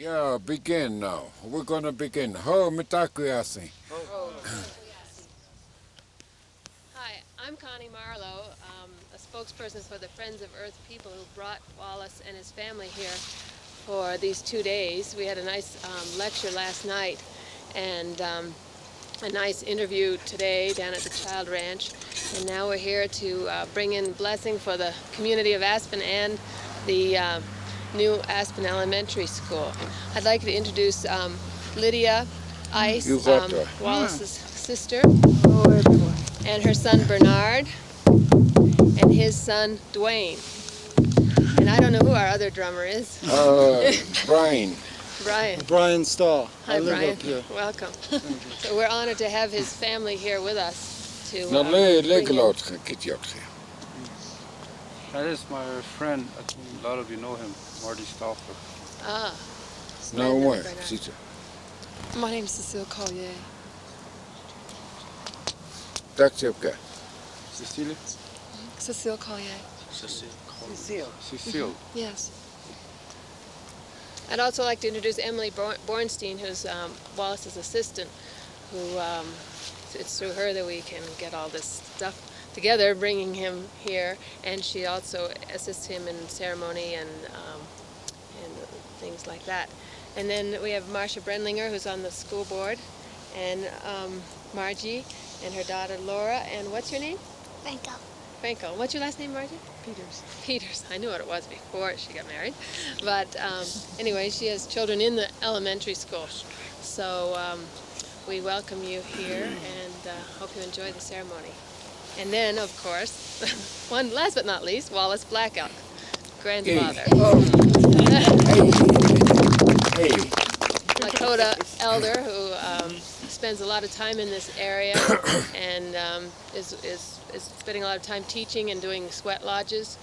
Yeah, begin now. We're going to begin. Ho, mitakuyasi. Hi, I'm Connie Marlow, a spokesperson for the Friends of Earth people who brought Wallace and his family here for these 2 days. We had a nice lecture last night and a nice interview today down at the Child Ranch. And now we're here to bring in blessing for the community of Aspen and the new Aspen Elementary School. I'd like to introduce Lydia You Ice, got that. Wallace's sister, Hello, everyone. and her son Bernard, and his son Dwayne. And I don't know who our other drummer is. Brian. Brian. Brian Starr. Hi, I live Brian. up here. Welcome. So we're honored to have his family here with us to No, bring in- That is my friend. I think a lot of you know him, Marty Stauffer. Ah. No Bernard, way. Bernard. Sister. My name's Cecile Collier. That's okay. Cecilia? Cecile Collier. Cecile. Yes. I'd also like to introduce Emily Bornstein, who's Wallace's assistant, who it's through her that we can get all this stuff together, bringing him here, and she also assists him in ceremony and things like that. And then we have Marcia Brenlinger, who's on the school board, and Margie, and her daughter Laura, and what's your name? Franco. Franco. What's your last name, Margie? Peters. Peters. I knew what it was before she got married. But anyway, she has children in the elementary school. So we welcome you here and hope you enjoy the ceremony. And then, of course, one last but not least, Wallace Black Elk, grandfather. Hey. Lakota elder who spends a lot of time in this area and is spending a lot of time teaching and doing sweat lodges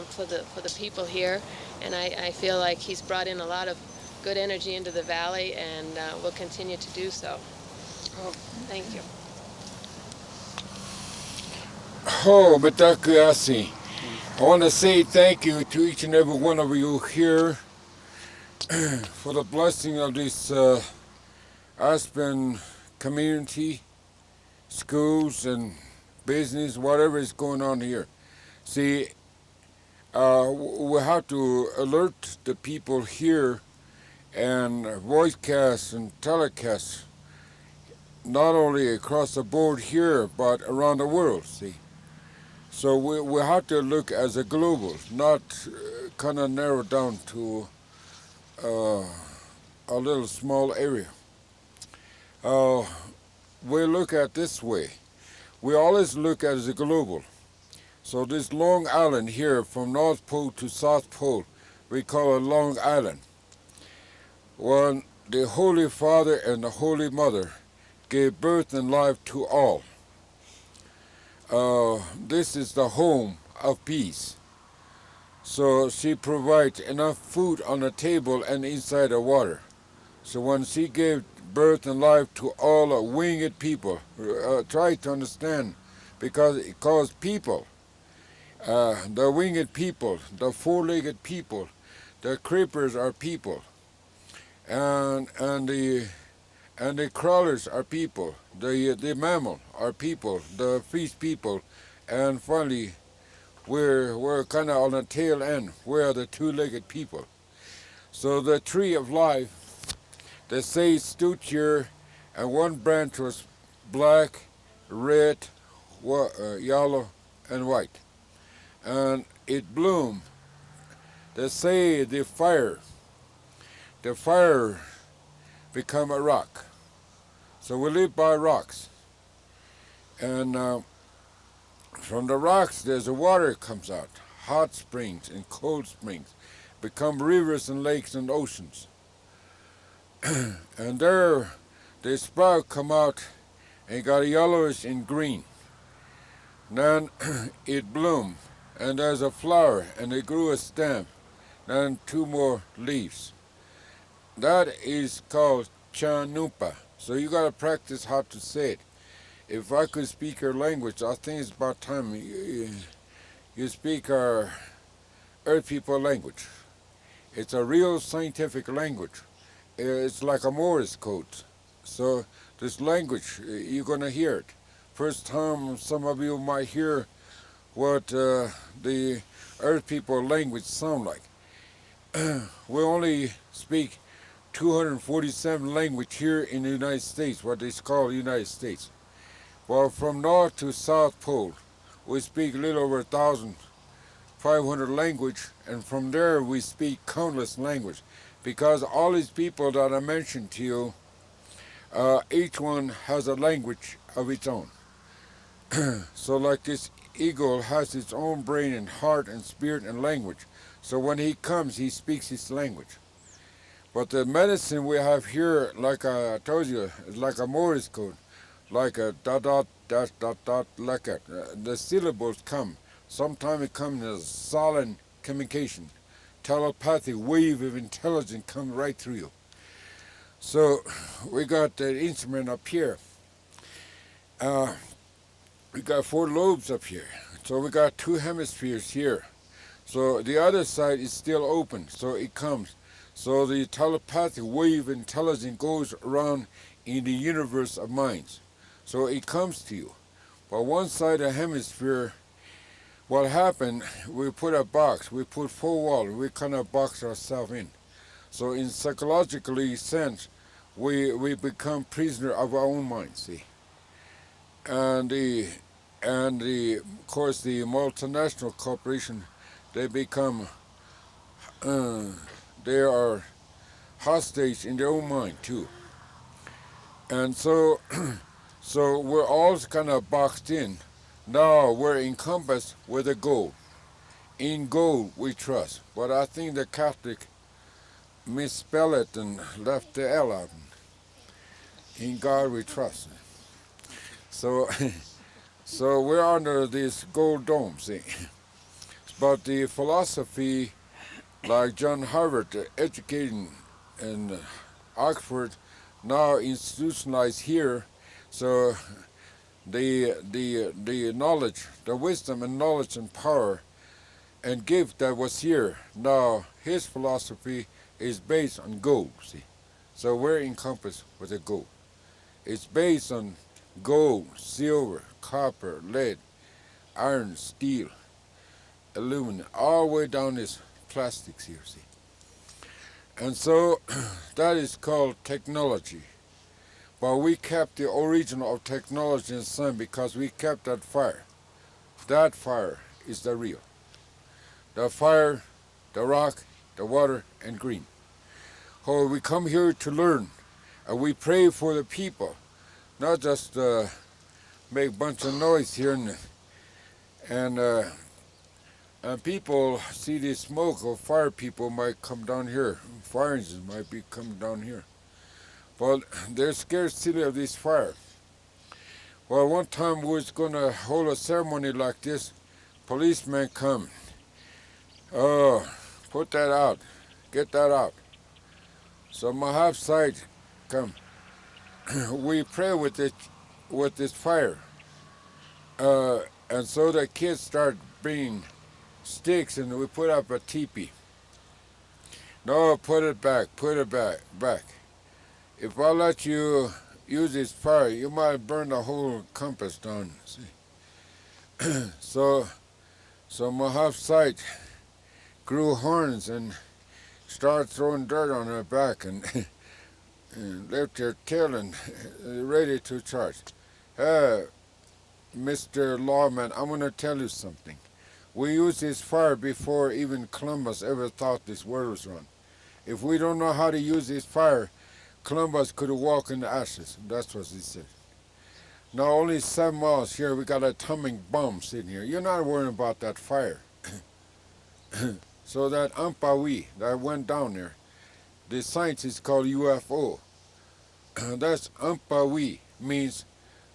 for the people here. And I feel like he's brought in a lot of good energy into the valley and will continue to do so. Thank you. Ho, mitakuyasi. I want to say thank you to each and every one of you here for the blessing of this Aspen community, schools and business, whatever is going on here. See, we have to alert the people here and voicecast and telecast, not only across the board here, but around the world, see. So we have to look as a global, not kind of narrow down to a little small area. We look at this way. We always look at it as a global. So this Long Island here, from North Pole to South Pole, we call it Long Island. When the Holy Father and the Holy Mother gave birth and life to all. This is the home of peace. So she provides enough food on the table and inside the water. So when she gave birth and life to all the winged people, try to understand, because it calls people, the winged people, the four-legged people, the creepers are people, and the crawlers are people, the mammal are people, the fish people, and finally we're kind of on the tail end. We're the two-legged people. So the tree of life, they say stood here, and one branch was black, red, yellow, and white, and it bloomed. They say the fire become a rock. So we live by rocks, and from the rocks there's a water comes out, hot springs and cold springs, become rivers and lakes and oceans. And there the sprout come out and got yellowish and green. Then it bloomed, and there's a flower, and it grew a stem, then two more leaves. That is called chanupa. So you gotta practice how to say it. If I could speak your language, I think it's about time you speak our Earth people language. It's a real scientific language. It's like a Morse code. So this language, you're gonna hear it. First time some of you might hear what the Earth people language sound like. We only speak 247 language here in the United States, what is called the United States. Well, from North to South Pole, we speak a little over 1,500 language, and from there we speak countless language, because all these people that I mentioned to you, each one has a language of its own. So like this eagle has its own brain and heart and spirit and language. So when he comes, he speaks his language. But the medicine we have here, like I told you, is like a Morse code, like a dot dot dash dot dot, like that. The syllables come. Sometimes it comes as solid communication, telepathic wave of intelligence come right through you. So we got the instrument up here. We got 4 lobes up here. So we got 2 hemispheres here. So the other side is still open, so it comes. So the telepathic wave intelligence goes around in the universe of minds. So it comes to you. But one side of the hemisphere, what happened, we put a box, we put 4 walls, we kind of box ourselves in. So in psychologically sense, we become prisoner of our own mind, see. And of course the multinational corporation, they become they are hostage in their own mind too. And so so we're all kind of boxed in. Now we're encompassed with a goal. In gold we trust. But I think the Catholic misspelled it and left the L out. In God we trust. So so we're under this gold dome, see. But the philosophy, like John Harvard, educated in Oxford, now institutionalized here. So the knowledge, the wisdom and knowledge and power and gift that was here, now his philosophy is based on gold, see. So we're encompassed with the gold. It's based on gold, silver, copper, lead, iron, steel, aluminum, all the way down this plastics here, see. And so that is called technology. But we kept the origin of technology in the sun because we kept that fire. That fire is the real. The fire, the rock, the water, and green. Oh, we come here to learn, and we pray for the people, not just make a bunch of noise here and people see the smoke of fire. People might come down here. Fire engines might be coming down here. But they're scared silly of this fire. Well, one time we was going to hold a ceremony like this. Policemen come. Oh, put that out. Get that out. So my half side come. We pray with this fire. And so the kids start bringing sticks and we put up a teepee. No, put it back, back. If I let you use this fire, you might burn the whole compass down, see. So my half sight grew horns and started throwing dirt on her back and, and left her tail and ready to charge. Mr. Lawman, I'm going to tell you something. We used this fire before even Columbus ever thought this world was run. If we don't know how to use this fire, Columbus could have walked in the ashes. That's what he said. Now only 7 miles here, we got a atomic bomb sitting here. You're not worrying about that fire. So that Ampawi that went down there, the science is called UFO. That's Ampawi means,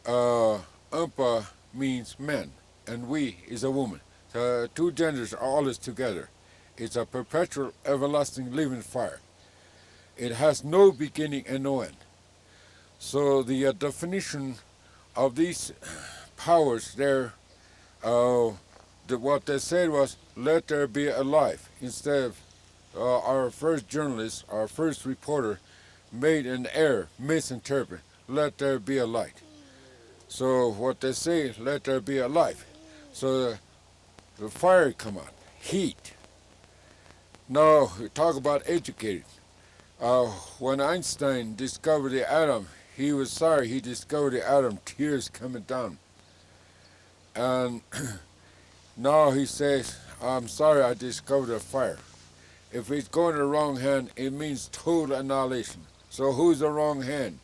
Ampa means man, and we is a woman. The 2 genders are always together. It's a perpetual, everlasting, living fire. It has no beginning and no end. So the definition of these powers there, what they said was, let there be a life, instead of our first journalist, our first reporter, made an error, misinterpret. Let there be a light. So what they say, let there be a light. So the fire come out, heat. Now we talk about educated. Uh, when Einstein discovered the atom, he was sorry he discovered the atom, tears coming down. And now he says, I'm sorry I discovered a fire. If it's going in the wrong hand, it means total annihilation. So who's the wrong hand?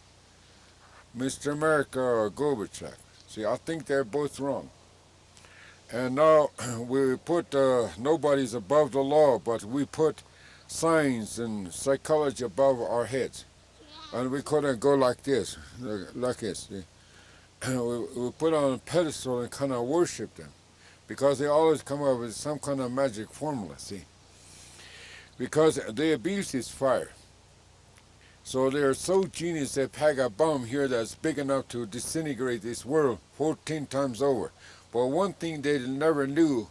Mr. America or Gorbachev? See, I think they're both wrong. And now we put, nobody's above the law, but we put science and psychology above our heads. And we couldn't go like this, like this. We put on a pedestal and kind of worship them because they always come up with some kind of magic formula, see. Because they abuse this fire. So they're so genius they pack a bomb here that's big enough to disintegrate this world 14 times over. But one thing they never knew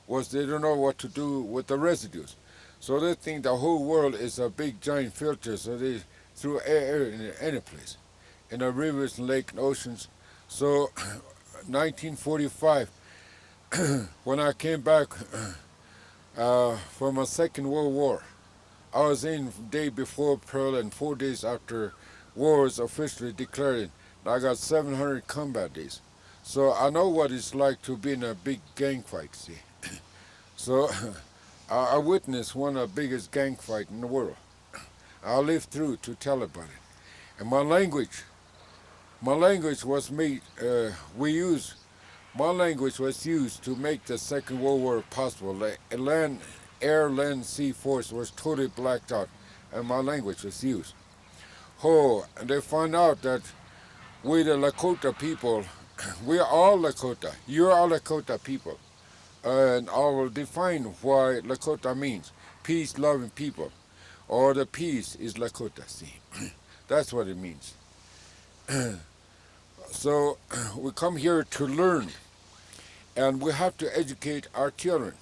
was they don't know what to do with the residues. So they think the whole world is a big giant filter, so they threw air in any place, in the rivers and lakes and oceans. So 1945, when I came back from a Second World War, I was in day before Pearl and 4 days after war was officially declared. I got 700 combat days. So I know what it's like to be in a big gang fight, see. So I witnessed one of the biggest gang fights in the world. I lived through to tell about it. And my language was made, my language was used to make the Second World War possible. The land, air, land, sea force was totally blacked out, and my language was used. Oh, and they found out that we the Lakota people, we are all Lakota. You're all Lakota people. And I will define why Lakota means. Peace, loving people. Or the peace is Lakota, see. That's what it means. So we come here to learn, and we have to educate our children,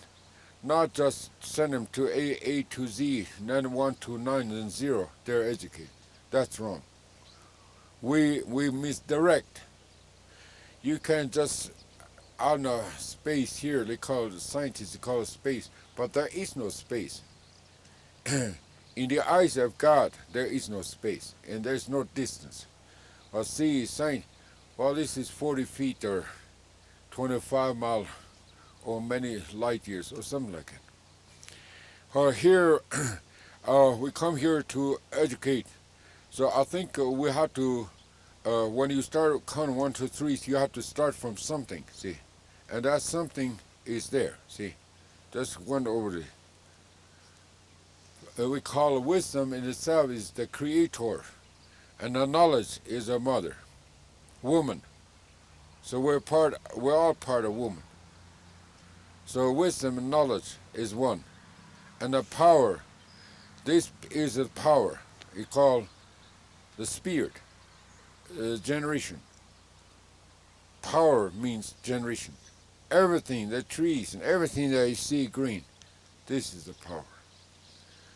not just send them to A to Z, and then 1 to 9 and 0, they're educated. That's wrong. We misdirect. You can't just, out of space here, they call it, scientists they call it space, but there is no space. In the eyes of God, there is no space, and there's no distance. Well, see, saying, well, this is 40 feet or 25 miles or many light years or something like that. Here, we come here to educate. So I think we have to, when you start counting 1, 2, 3, you have to start from something, see. And that something is there, see. Just went over it. We call wisdom in itself is the creator, and the knowledge is a mother, woman. So we're all part of woman. So wisdom and knowledge is one, and the power. This is the power. We call the spirit, generation. Power means generation. Everything, the trees and everything that you see green, this is the power.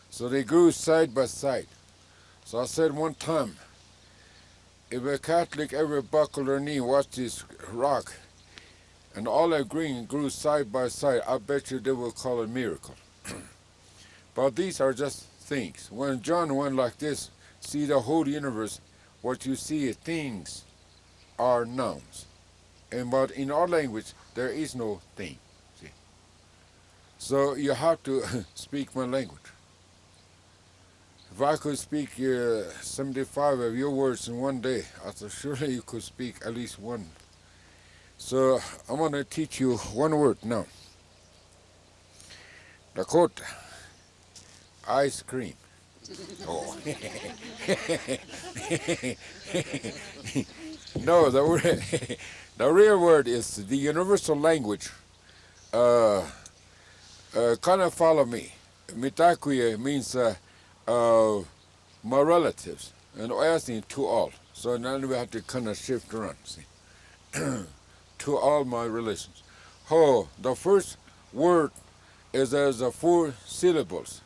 So they grew side by side. So I said one time, if a Catholic ever buckled their knee and watched this rock, and all that green grew side by side, I bet you they will call it miracle. But these are just things. When John went like this, see the whole universe, what you see is things are nouns. But in our language, there is no thing. See? So you have to speak my language. If I could speak 75 of your words in one day, I said, surely you could speak at least one. So I'm going to teach you one word now. Dakota. Ice cream. Oh. No, the real word is the universal language. Kind of follow me. Mitakuye means my relatives, and asking to all. So now we have to kind of shift around, see. To all my relations. The first word is as 4 syllables.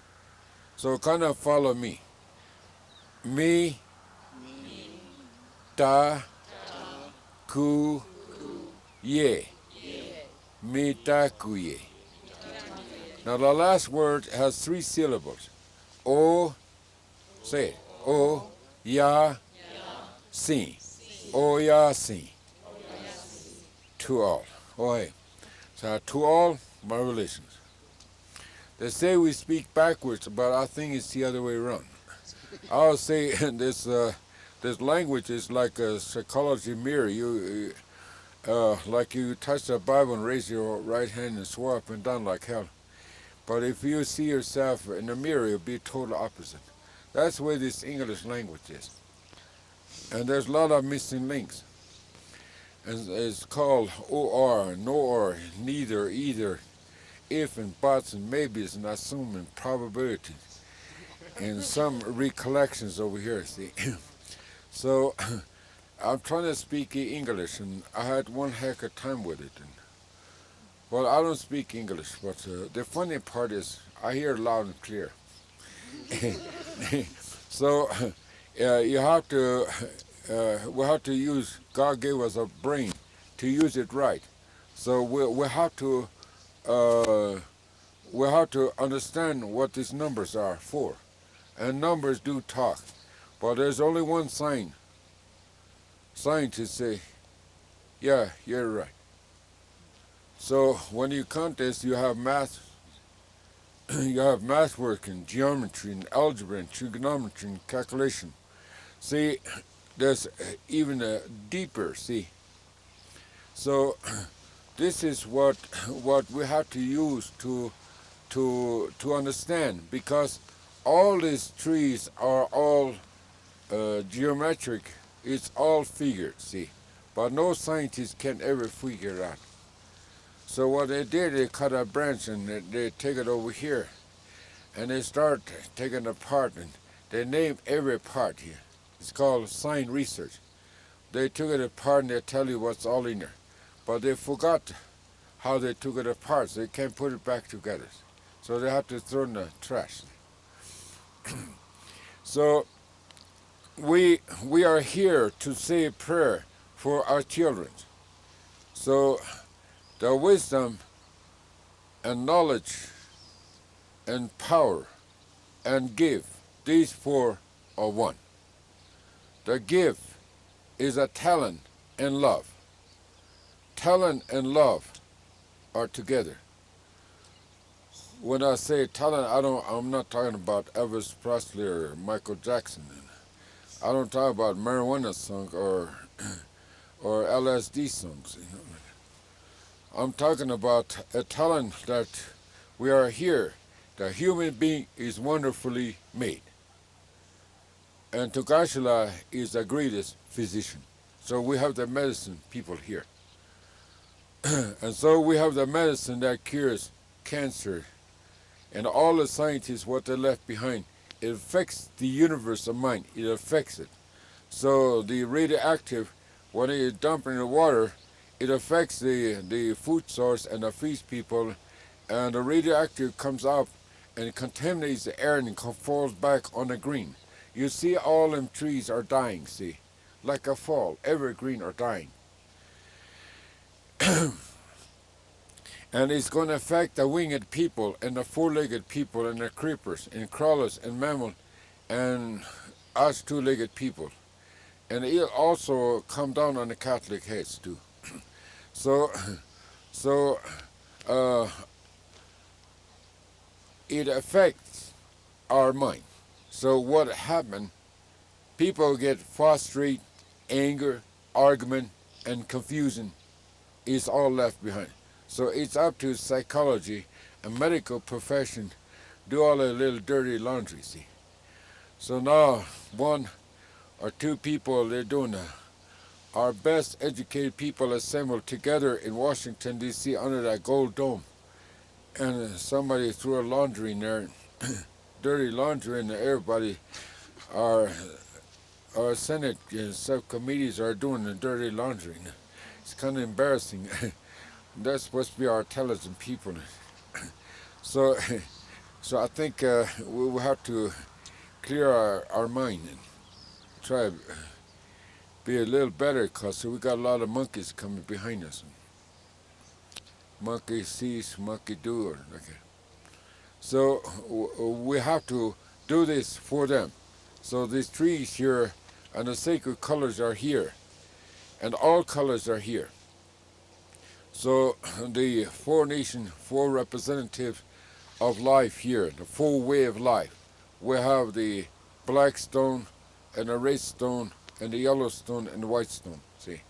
So kind of follow me. Me, ta, ku, ye. Me, ta, ku, ye. Now the last word has 3 syllables. O, say it. O, ya, si. O, ya, si. To all. Oh, hey. So to all my relations. They say we speak backwards, but I think it's the other way around. I'll say this language is like a psychology mirror. Like you touch the Bible and raise your right hand and swear up and down like hell. But if you see yourself in the mirror, you'll be total opposite. That's the way this English language is. And there's a lot of missing links. And it's called or, nor, neither, either, if and buts and maybes and assume and probabilities. And some recollections over here, see. So I'm trying to speak English, and I had one heck of time with it. And, well, I don't speak English, but the funny part is I hear loud and clear. So you have to, we have to use, God gave us a brain to use it right. So uh, we have to understand what these numbers are for. And numbers do talk. But there's only one sign. Scientists say, yeah, you're right. So when you count this, you have math, you have math work and geometry and algebra and trigonometry and calculation. See, there's even a deeper, see. So this is what we have to use to understand, because all these trees are all geometric. It's all figured, see. But no scientist can ever figure it out. So what they did, they cut a branch and they take it over here, and they start taking it apart, and they name every part here. It's called sign research. They took it apart and they tell you what's all in there. But they forgot how they took it apart, so they can't put it back together. So they have to throw it in the trash. So we are here to say a prayer for our children. So the wisdom and knowledge and power and give, these 4 are one. The give is a talent and love. Talent and love are together. When I say talent, I'm not talking about Elvis Presley or Michael Jackson. I don't talk about marijuana songs or LSD songs. I'm talking about a talent that we are here. The human being is wonderfully made. And Tukashila is the greatest physician. So we have the medicine people here. And so we have the medicine that cures cancer. And all the scientists, what they left behind, it affects the universe of mind. It affects it. So the radioactive, when it dump in the water, it affects the food source and the feeds people. And the radioactive comes up and contaminates the air and falls back on the green. You see all them trees are dying, see? Like a fall, evergreen are dying. And it's going to affect the winged people and the 4-legged people and the creepers and crawlers and mammals and us 2-legged people. And it'll also come down on the Catholic heads too. So uh, it affects our mind. So what happened, people get frustrated, anger, argument, and confusion is all left behind. So it's up to psychology and medical profession do all the little dirty laundry, see. So now 1 or 2 people, they're doing our best educated people assembled together in Washington, D.C. under that gold dome. And somebody threw a laundry in there, dirty laundry, and everybody, our Senate subcommittees are doing the dirty laundry. It's kind of embarrassing. That's supposed to be our intelligent people. So So I think we will have to clear our mind and try to be a little better because we got a lot of monkeys coming behind us. Monkey sees, monkey do, or like that. So we have to do this for them. So these trees here and the sacred colors are here, and all colors are here. So the four nation, four representatives of life here, the full way of life. We have the black stone and the red stone and the yellow stone and the white stone. See,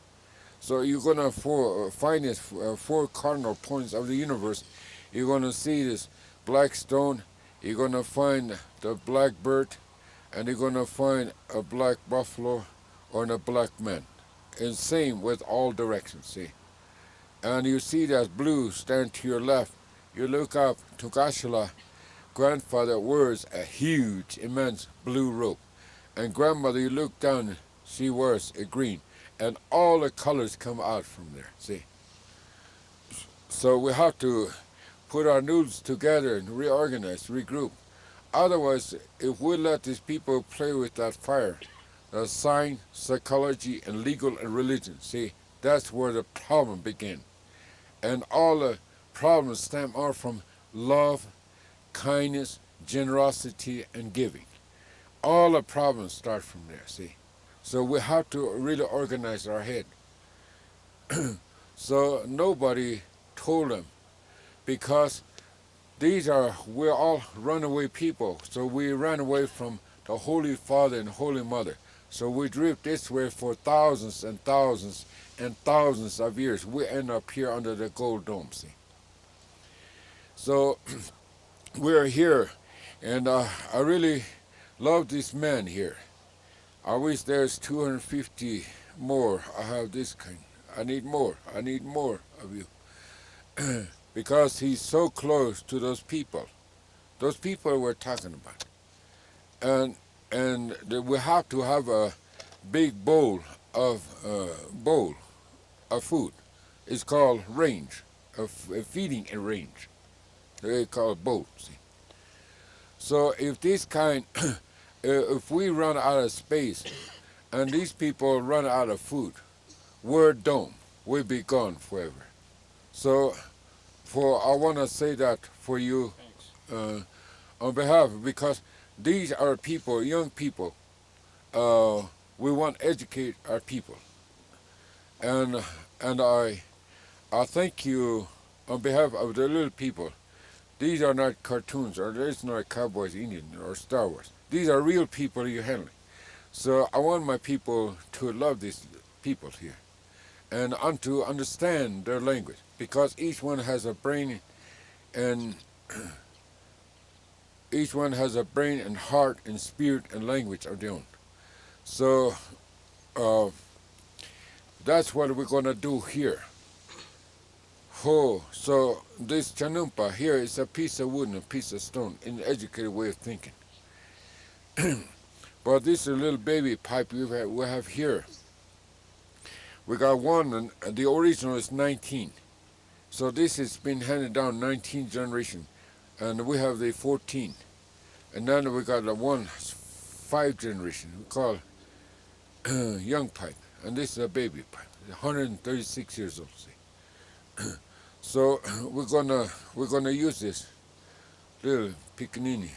so you're gonna find these four cardinal points of the universe. You're gonna see this black stone. You're gonna find the black bird, and you're gonna find a black buffalo or a black man. And same with all directions. See, and you see that blue stand to your left. You look up to Gashala. Grandfather wears a huge, immense blue robe. And grandmother, you look down, she wears a green. And all the colors come out from there, see? So we have to put our noodles together and reorganize, regroup. Otherwise, if we let these people play with that fire, science, psychology, and legal and religion, see, that's where the problem begins. And all the problems stem out from love, kindness, generosity, and giving. All the problems start from there, see? So we have to really organize our head. So nobody told them because we're all runaway people. So we ran away from the Holy Father and Holy Mother. So we drift this way for thousands and thousands and thousands of years. We end up here under the gold dome, see? So we're here, and I really love this man here. I wish there's 250 more. I have this kind. I need more. I need more of you. Because he's so close to those people. Those people we're talking about. And we have to have a big bowl of food. It's called range, a feeding in range. They call it bowl, see. So if this kind, if we run out of space and these people run out of food, we're doomed. We'll be gone forever. So I want to say that for you on behalf, because these are people, young people. We want to educate our people. And I thank you on behalf of the little people. These are not cartoons, or there's not Cowboys, Indian, or Star Wars. These are real people you're handling. So I want my people to love these people here and to understand their language, because each one has a brain and each one has a brain and heart and spirit and language of their own. So that's what we're going to do here. So this chanumpa here is a piece of wood and a piece of stone in an educated way of thinking. But this is a little baby pipe we have here. We got one, and the original is 19. So this has been handed down 19 generation, and we have the 14. And then we got the 5 generation, we call young pipe, and this is a baby pipe, 136 years old. See. So we're gonna use this little piccanini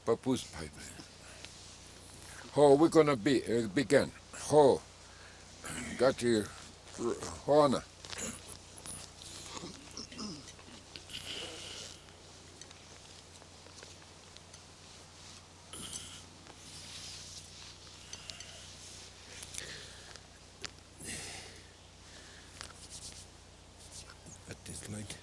papoose pipe. We're gonna begin. Got your Hoana. At this light.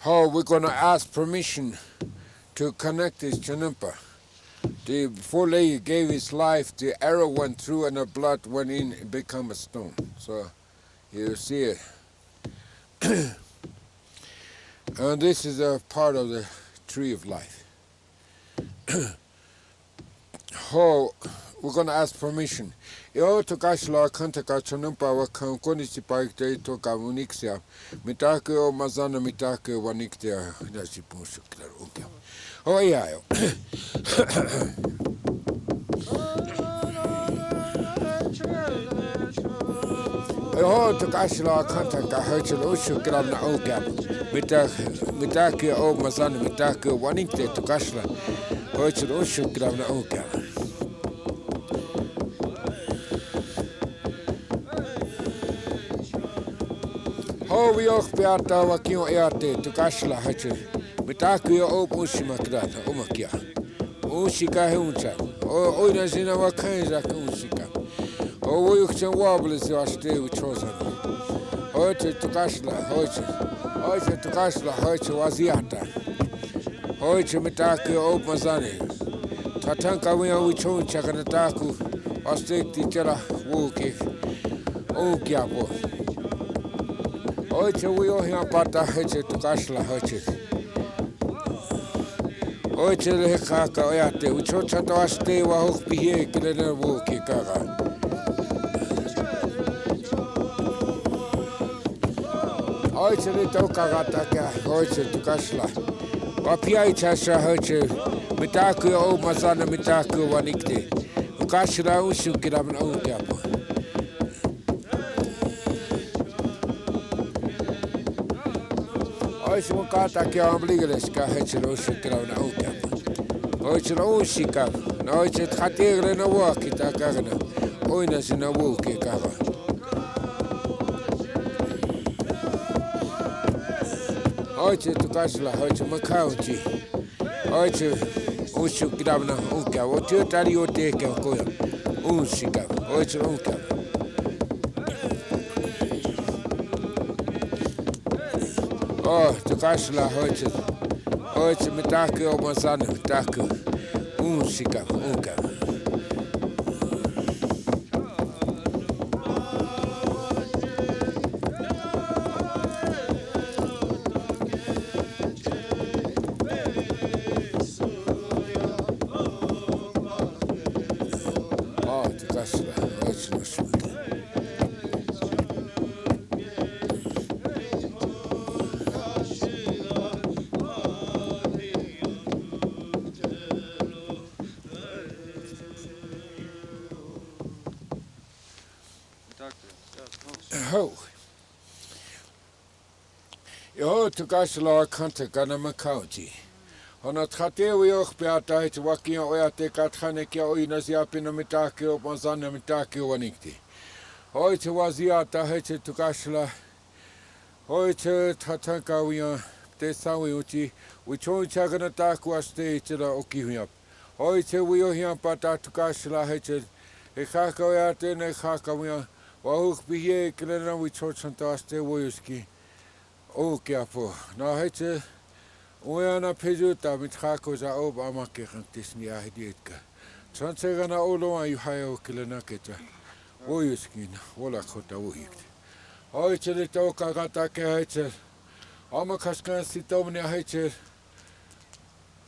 We're gonna ask permission to connect this chanumpa. The before lady gave his life, the arrow went through and the blood went in and became a stone. So you see it. And this is a part of the tree of life. How we're going to ask permission. Yo to kashla kanta kachanumpa wa koni sipaikte to kamunixia. Mitake o mazana mitake waniktea. That's the push. Okay. Oh, yeah. Yo to kashla kanta kahachel ushu gram na ogam. Mitake o mazana mitake wanikte to kashla. Hachel ushu gram na ogam. Ho vi och beata wa kio eate to kashla hachel. Mitake o pushima krata omakia. Ushika huncha. O ina zina wa kanza ushika. O uyukchen wobbles yashte uchosan. Hoche to kashla, hoche to kashla, hoche waziata. Hoche mitake o mazane. Tatanka wia wichon chakanataku. Wastek tichera wuki. Unkiapo. Hoche wio hia pata hoche to kashla hoche. Hoche le kaka oyate. Uchocha to aste wa hokpihe kilena wuki kaka. Hoće li to kagata hoće tu kašla. Opijajća sa hoće. Mitaku je o mazana mitaku vanikte. U kašla ušu kiram na ukapo. Hoće mu kata ke obligereska hoće li ušu kiram na ukapo. Hoće li uši kap. Na hoće tkategre na vuki ta kagna. Ojna si na vuki kava. Hoće tu kašla, hoće makauči. Hoće ušu gravna unka. Oće tari oteke koja. Unšika, hoće unka. Tu kašla, hoće. Hoće mi tako omazane, tako. Unšika, unka. Yo tu kasla kanta kana makauti. Ona tkate wioch beata het wakia oate katkane kia oina ziapina mitake o mazana mitake o wanikti. Hoite waziata hete tu kasla. Hoite tatanka wia te sawi uti. Wichon chagana taku aste tila okihiap. Hoite wio hiam pata tu kasla hete. E kaka oate ne kaka wia. Wahuk bihe kilena wichon chanta aste woyuski. Okiapo. Na hete Oana pejuta mitkhako za ob amake kantisni ahidietka. Chansegana oloa yuhayo kilenaketa. Oyuskina, ola kota uhikt. Oichele toka gata ke hecher. Amakaskan sitomni hecher.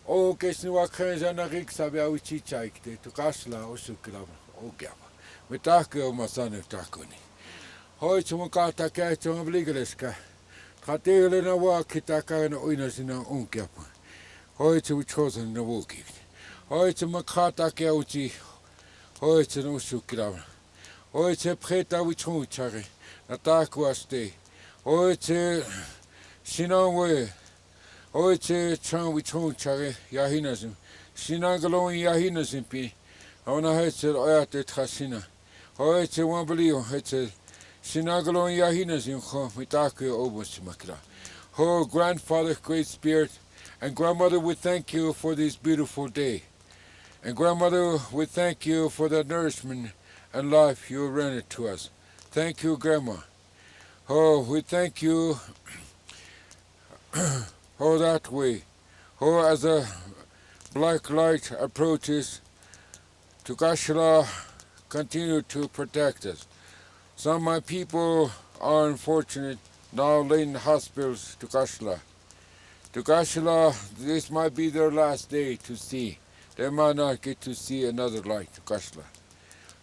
O kesni wakhenja na riksabe awichichaikte. Tukasla osuklama. Okiapa. Mitake o masane takoni. Hoichumukata ke hecher obligereska. Katele na wakita kana oina sina unkiapa. Hoite wichosan na wuki. Hoite makata ke uchi. Hoite no sukirama. Hoite preta wichon chare. Nataku aste. Hoite sinanwe. Hoite chan wichon chare yahinazim. Sinangalon yahinazim pi. Ona hoite oyate trasina. Hoite wamblio hoite Sinagalon yahinazim cho mitake obosimakra. Oh, grandfather, great spirit, and grandmother, we thank you for this beautiful day. And grandmother, we thank you for the nourishment and life you rendered to us. Thank you, grandma. Oh, we thank you. Oh, that way. Oh, as the black light approaches, Tukashla continue to protect us. Some of my people are unfortunate, now laid in hospitals to Kashla. Tukashla, this might be their last day to see. They might not get to see another light, Tukashla.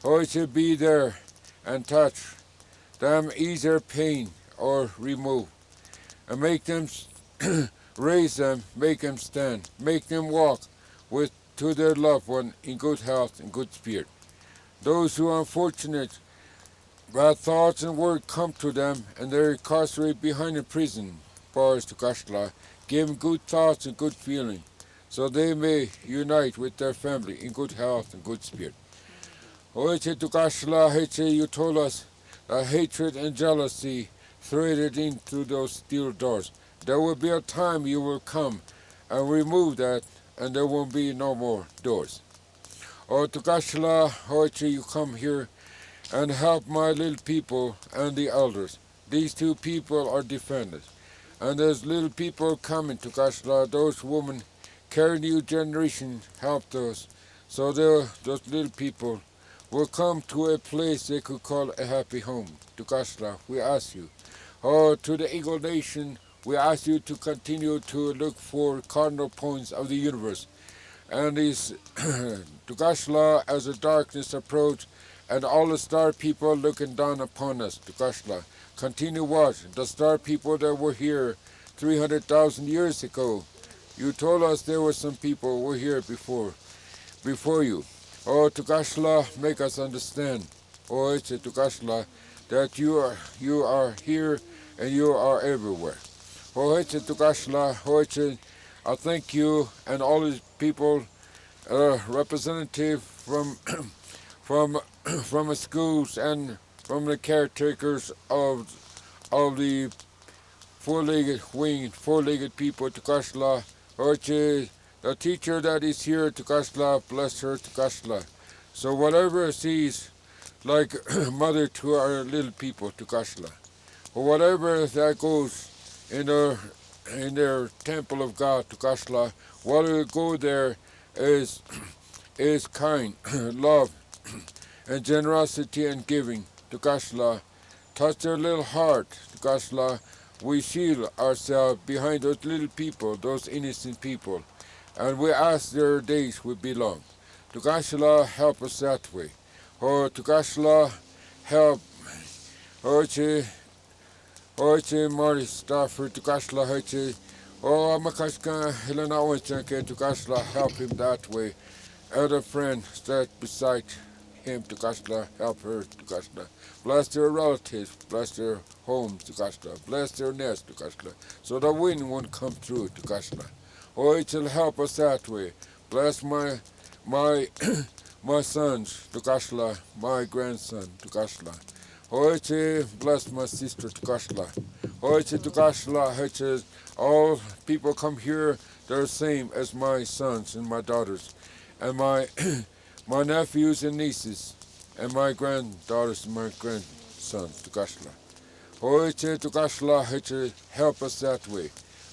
Or to be there and touch them, ease their pain or remove, and make them raise them, make them stand, make them walk with to their loved one in good health and good spirit. Those who are unfortunate, bad thoughts and words come to them, and they're incarcerated behind the prison bars to Kashla. Give them good thoughts and good feeling, so they may unite with their family in good health and good spirit. Oiche to Kashla, Heche, you told us that hatred and jealousy threaded into those steel doors. There will be a time you will come and remove that, and there won't be no more doors. Oh, Tukashla, Hoichi, you come here and help my little people and the elders. These two people are defenders. And there's little people coming, Tukashla, those women carry new generation, help those. So those little people will come to a place they could call a happy home. Tukashla, we ask you. Oh, to the Eagle Nation, we ask you to continue to look for cardinal points of the universe. And these Tukashla, as the darkness approach, and all the star people looking down upon us, Tukashla, continue watch. The star people that were here 300,000 years ago, you told us there were some people who were here before you. Oh, Tukashla, make us understand. Oh, it's a Tukashla, that you are here and you are everywhere. Oh, it's a Tukashla, oh, it's a, I thank you and all these people, representative from from from the schools and from the caretakers of the four-legged people, Tukashla, Oche, the teacher that is here, Tukashla, bless her, Tukashla. So whatever sees like mother to our little people, Tukashla, or whatever that goes in their temple of God, Tukashla, what will go there is is kind, love, and generosity and giving, Tukashla. Touch their little heart, Tukashla. We shield ourselves behind those little people, those innocent people, and we ask their days will be long. Tukashla, help us that way. Oh, Tukashla, help. Oche, Oche, Marty Stafford, Tukashla, Oche. Oh, Makashka, Helena Onchanke, Tukashla, help him that way. Other friend, stand beside him, Tukashla, help her, Tukashla. Bless their relatives, bless their homes, Tukashla. Bless their nest, Tukashla. So the wind won't come through, Tukashla. Oh, it will help us that way. Bless my my sons, Tukashla, my grandson, Tukashla. Oh, bless my sister, Tukashla. Oh, Tukashla, all people come here, they're the same as my sons and my daughters, and my my nephews and nieces, and my granddaughters and my grandsons, Tukashla. Oiche Tukashla, help us that way.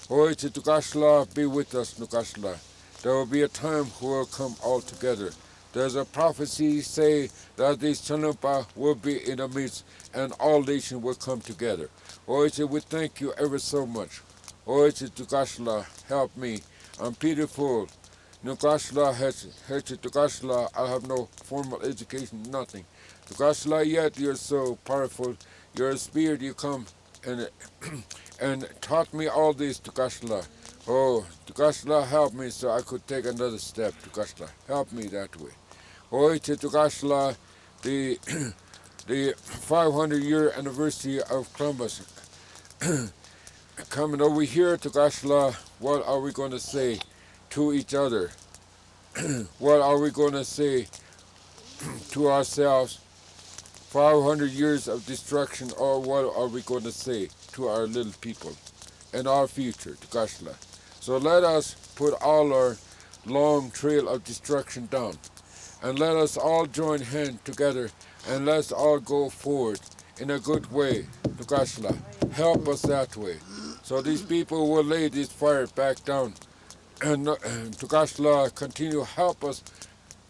Oiche Tukashla, be with us, Tukashla. There will be a time who will come all together. There's a prophecy say that this Chanumpa will be in the midst and all nations will come together. Oiche, we thank you ever so much. Oiche Tukashla, help me. I'm pitiful. Tukashla, Tukashla, I have no formal education, nothing. Tukashla, yet you're so powerful. You're a spirit, you come and and taught me all this, Tukashla. Oh, Tukashla, help me so I could take another step, Tukashla. Help me that way. Oh, Tukashla, the the 500-year anniversary of Columbus coming over here, Tukashla. What are we going to say to each other? What are we going to say to ourselves? 500 years of destruction, or what are we going to say to our little people and our future, Tukashla? So let us put all our long trail of destruction down, and let us all join hands together, and let's all go forward in a good way, Tukashla. Help us that way. So these people will lay this fire back down, and Tukashla, continue help us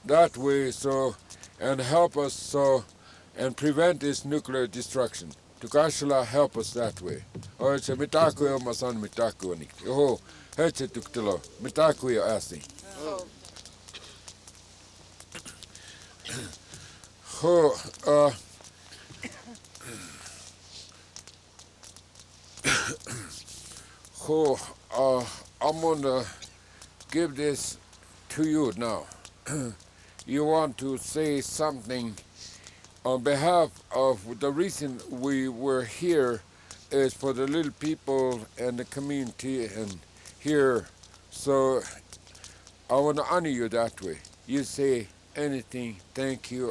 that way, so, and help us so, and prevent this nuclear destruction. Tukashla, help us that way. Oh, it's a mitaku el masan mitaku anik. Oh, Hetsetuktelo, mitakuya asti. Ho, ho, I'm gonna give this to you now. You want to say something on behalf of the reason we were here is for the little people and the community and here. So I want to honor you that way. You say anything, thank you,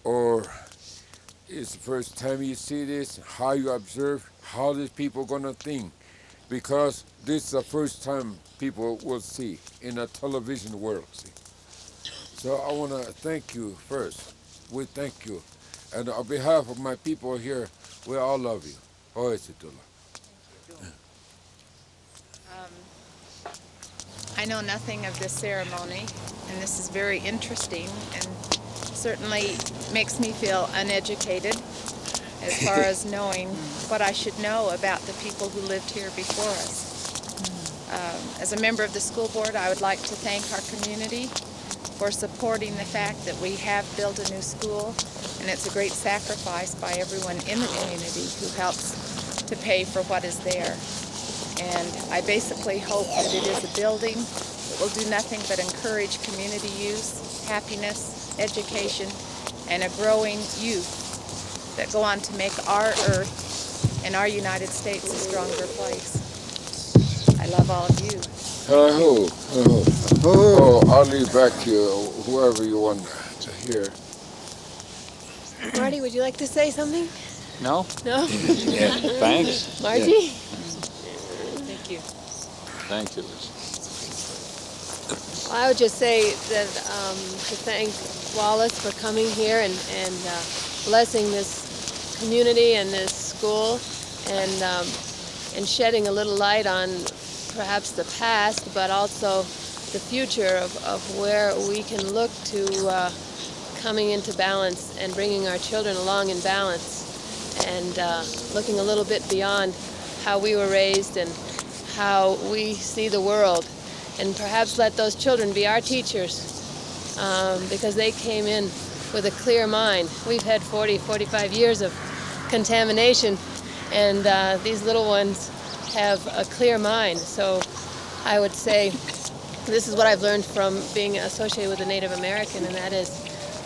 or it's the first time you see this, how you observe, how these people gonna think, because this is the first time people will see in a television world. See? So I want to thank you first. We thank you. And on behalf of my people here, we all love you. I know nothing of this ceremony, and this is very interesting and certainly makes me feel uneducated as far as knowing what I should know about the people who lived here before us. As a member of the school board, I would like to thank our community for supporting the fact that we have built a new school, and it's a great sacrifice by everyone in the community who helps to pay for what is there. And I basically hope that it is a building that will do nothing but encourage community use, happiness, education, and a growing youth that go on to make our earth and our United States a stronger place. I love all of you. I'll leave back to you, whoever you want to hear. Marty, would you like to say something? No? No? Yeah, thanks. Margie? Thank you. Thank you. Well, I would just say that to thank Wallace for coming here and blessing this community and this school and shedding a little light on perhaps the past, but also the future of where we can look to coming into balance and bringing our children along in balance and looking a little bit beyond how we were raised and how we see the world, and perhaps let those children be our teachers because they came in with a clear mind. We've had 45 years of contamination, and these little ones have a clear mind. So I would say this is what I've learned from being associated with a Native American, and that is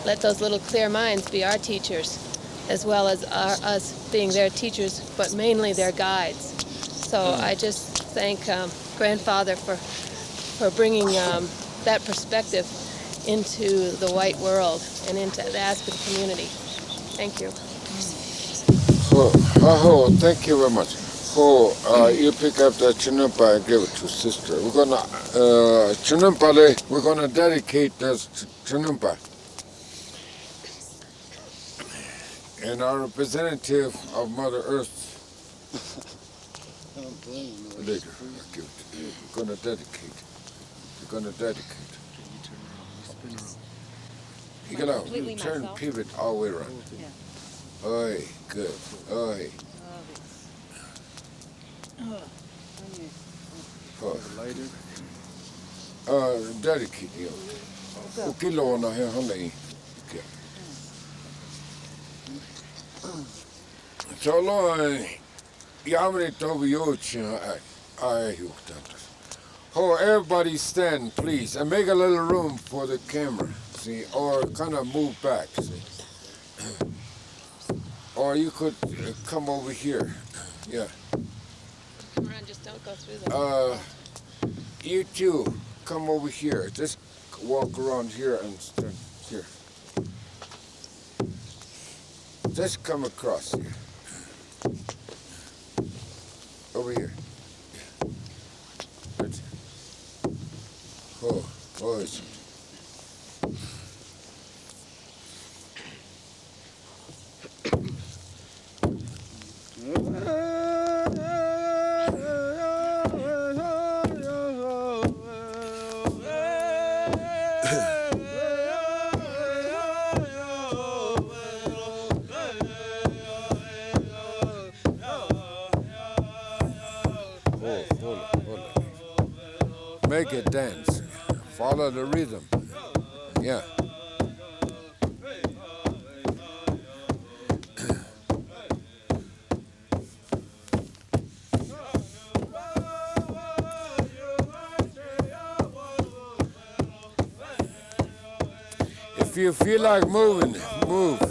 let those little clear minds be our teachers, as well as us being their teachers, but mainly their guides. So I just thank Grandfather for bringing that perspective into the white world and into the Aspen community. Thank you. Thank you very much. You pick up the chinampa and give it to sister. We're gonna chinampale. We're gonna dedicate this chinampa. And our representative of Mother Earth later, I'll give it to you. We're gonna dedicate. We're gonna dedicate. You gotta turn pivot all the way around. Oi, good. Oi. Dedicate you. Ukilona here, honey. So long, Yamini Toby Yochi, I everybody stand, please, and make a little room for the camera, see, or kind of move back, see. Or you could come over here, yeah. Come around, just don't go through the... You too, come over here. Just walk around here and stand here. Just come across here. Over here. Right. It's... make it dance. Follow the rhythm. Yeah. If you feel like moving, move.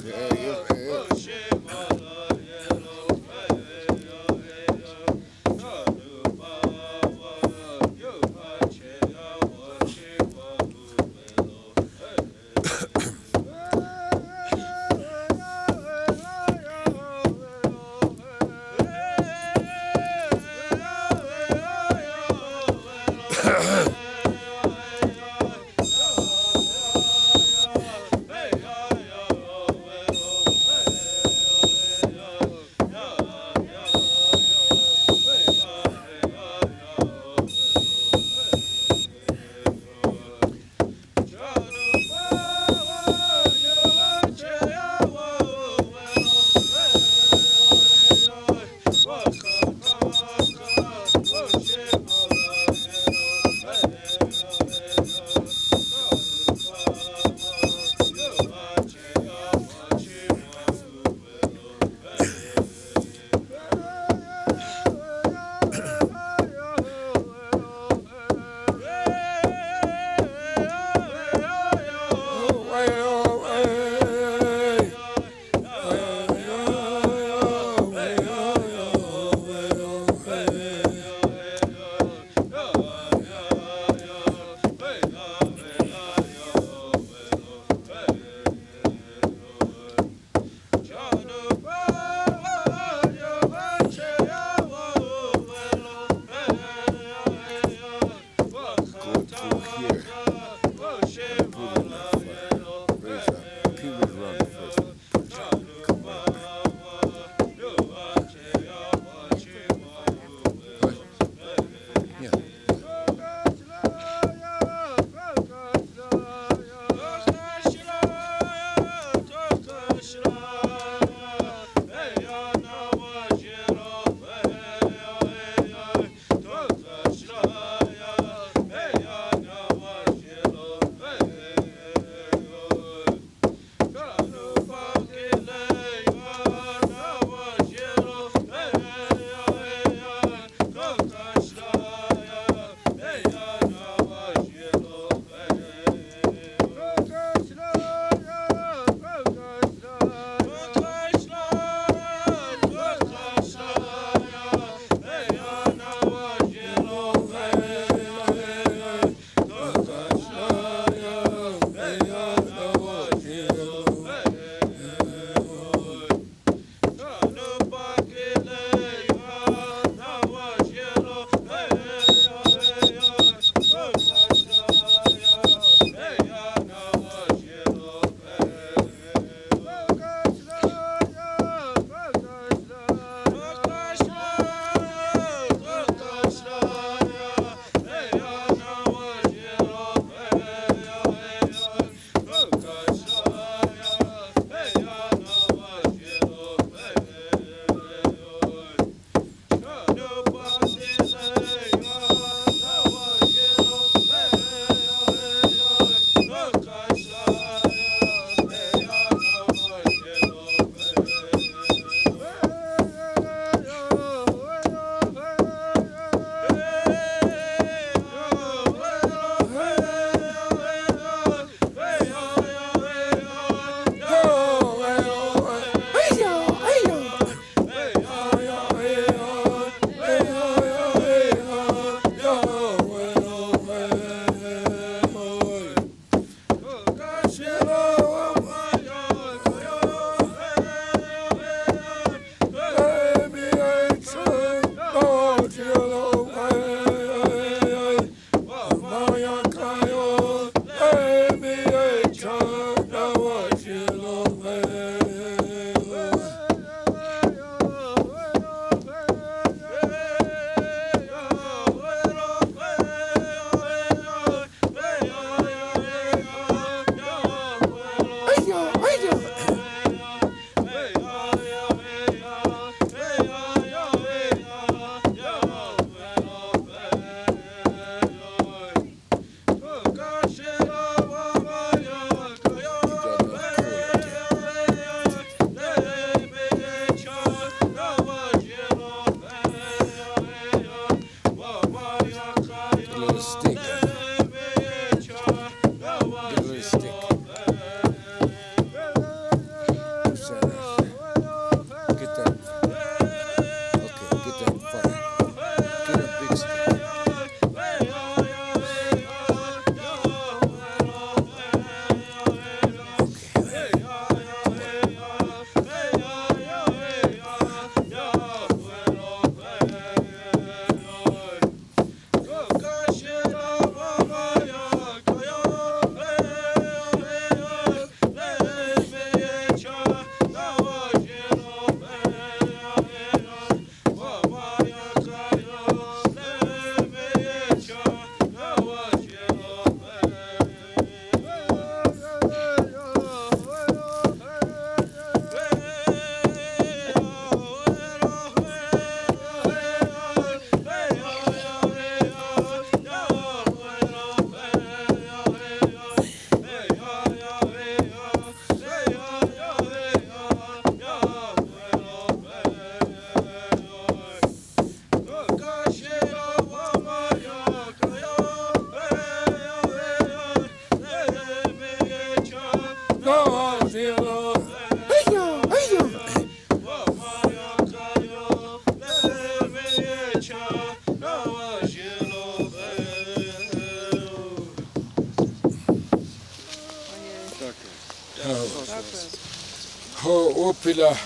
pila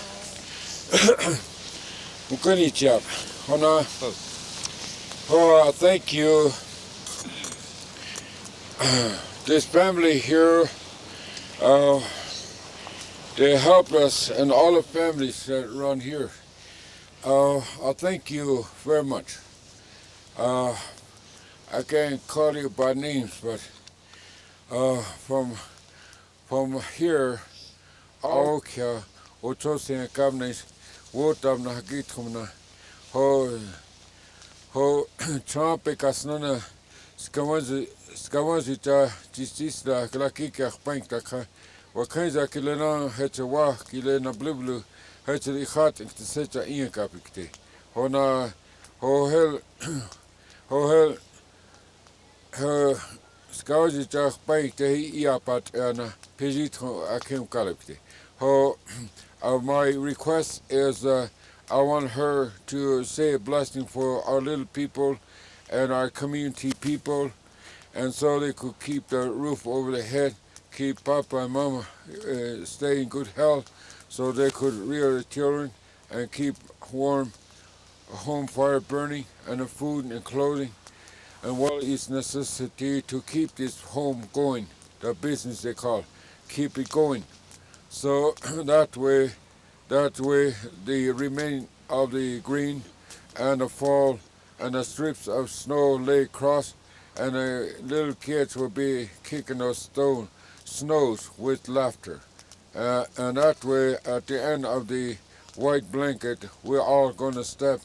mukani chap. Hona. Oh, thank you. This family here, they helped us and all the families around here. I thank you very much. I can't call you by names, but from here, Aokia, Otosi and Cabnes, Wotam Nagitumna, ho Champe Casnona, Scavazita, Gistisla, Glakika, Pankaka, Wakanza Kilena, Hetchawa, Kilena Bliblu, Hetchel Hat, and Secha Ian Capicte. Hona, ho hell, her Scavazita, Pankte, Iapat, and Pejito, Akim Calipte. My request is I want her to say a blessing for our little people and our community people, and so they could keep the roof over their head, keep Papa and Mama stay in good health, so they could rear the children and keep warm, a home fire burning, and the food and clothing, and what is necessity to keep this home going, the business they call, keep it going. So that way the remaining of the green and the fall and the strips of snow lay across, and the little kids will be kicking those snows with laughter. And that way, at the end of the white blanket, we're all going to step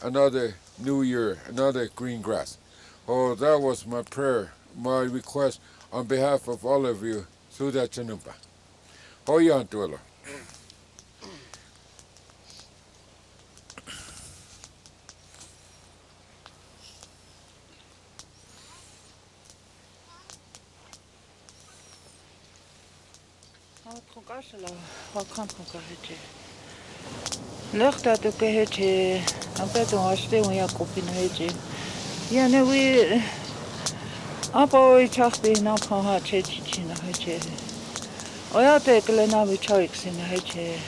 another new year, another green grass. Oh, that was my prayer, my request on behalf of all of you through that Chanumpa. Oh, yeah, Tuelo. Lechta to keheche, ampeto aste uya kopina heche. Yane we apo ichakbe na paha chechi na heche. Oya tekle na we choix na heche.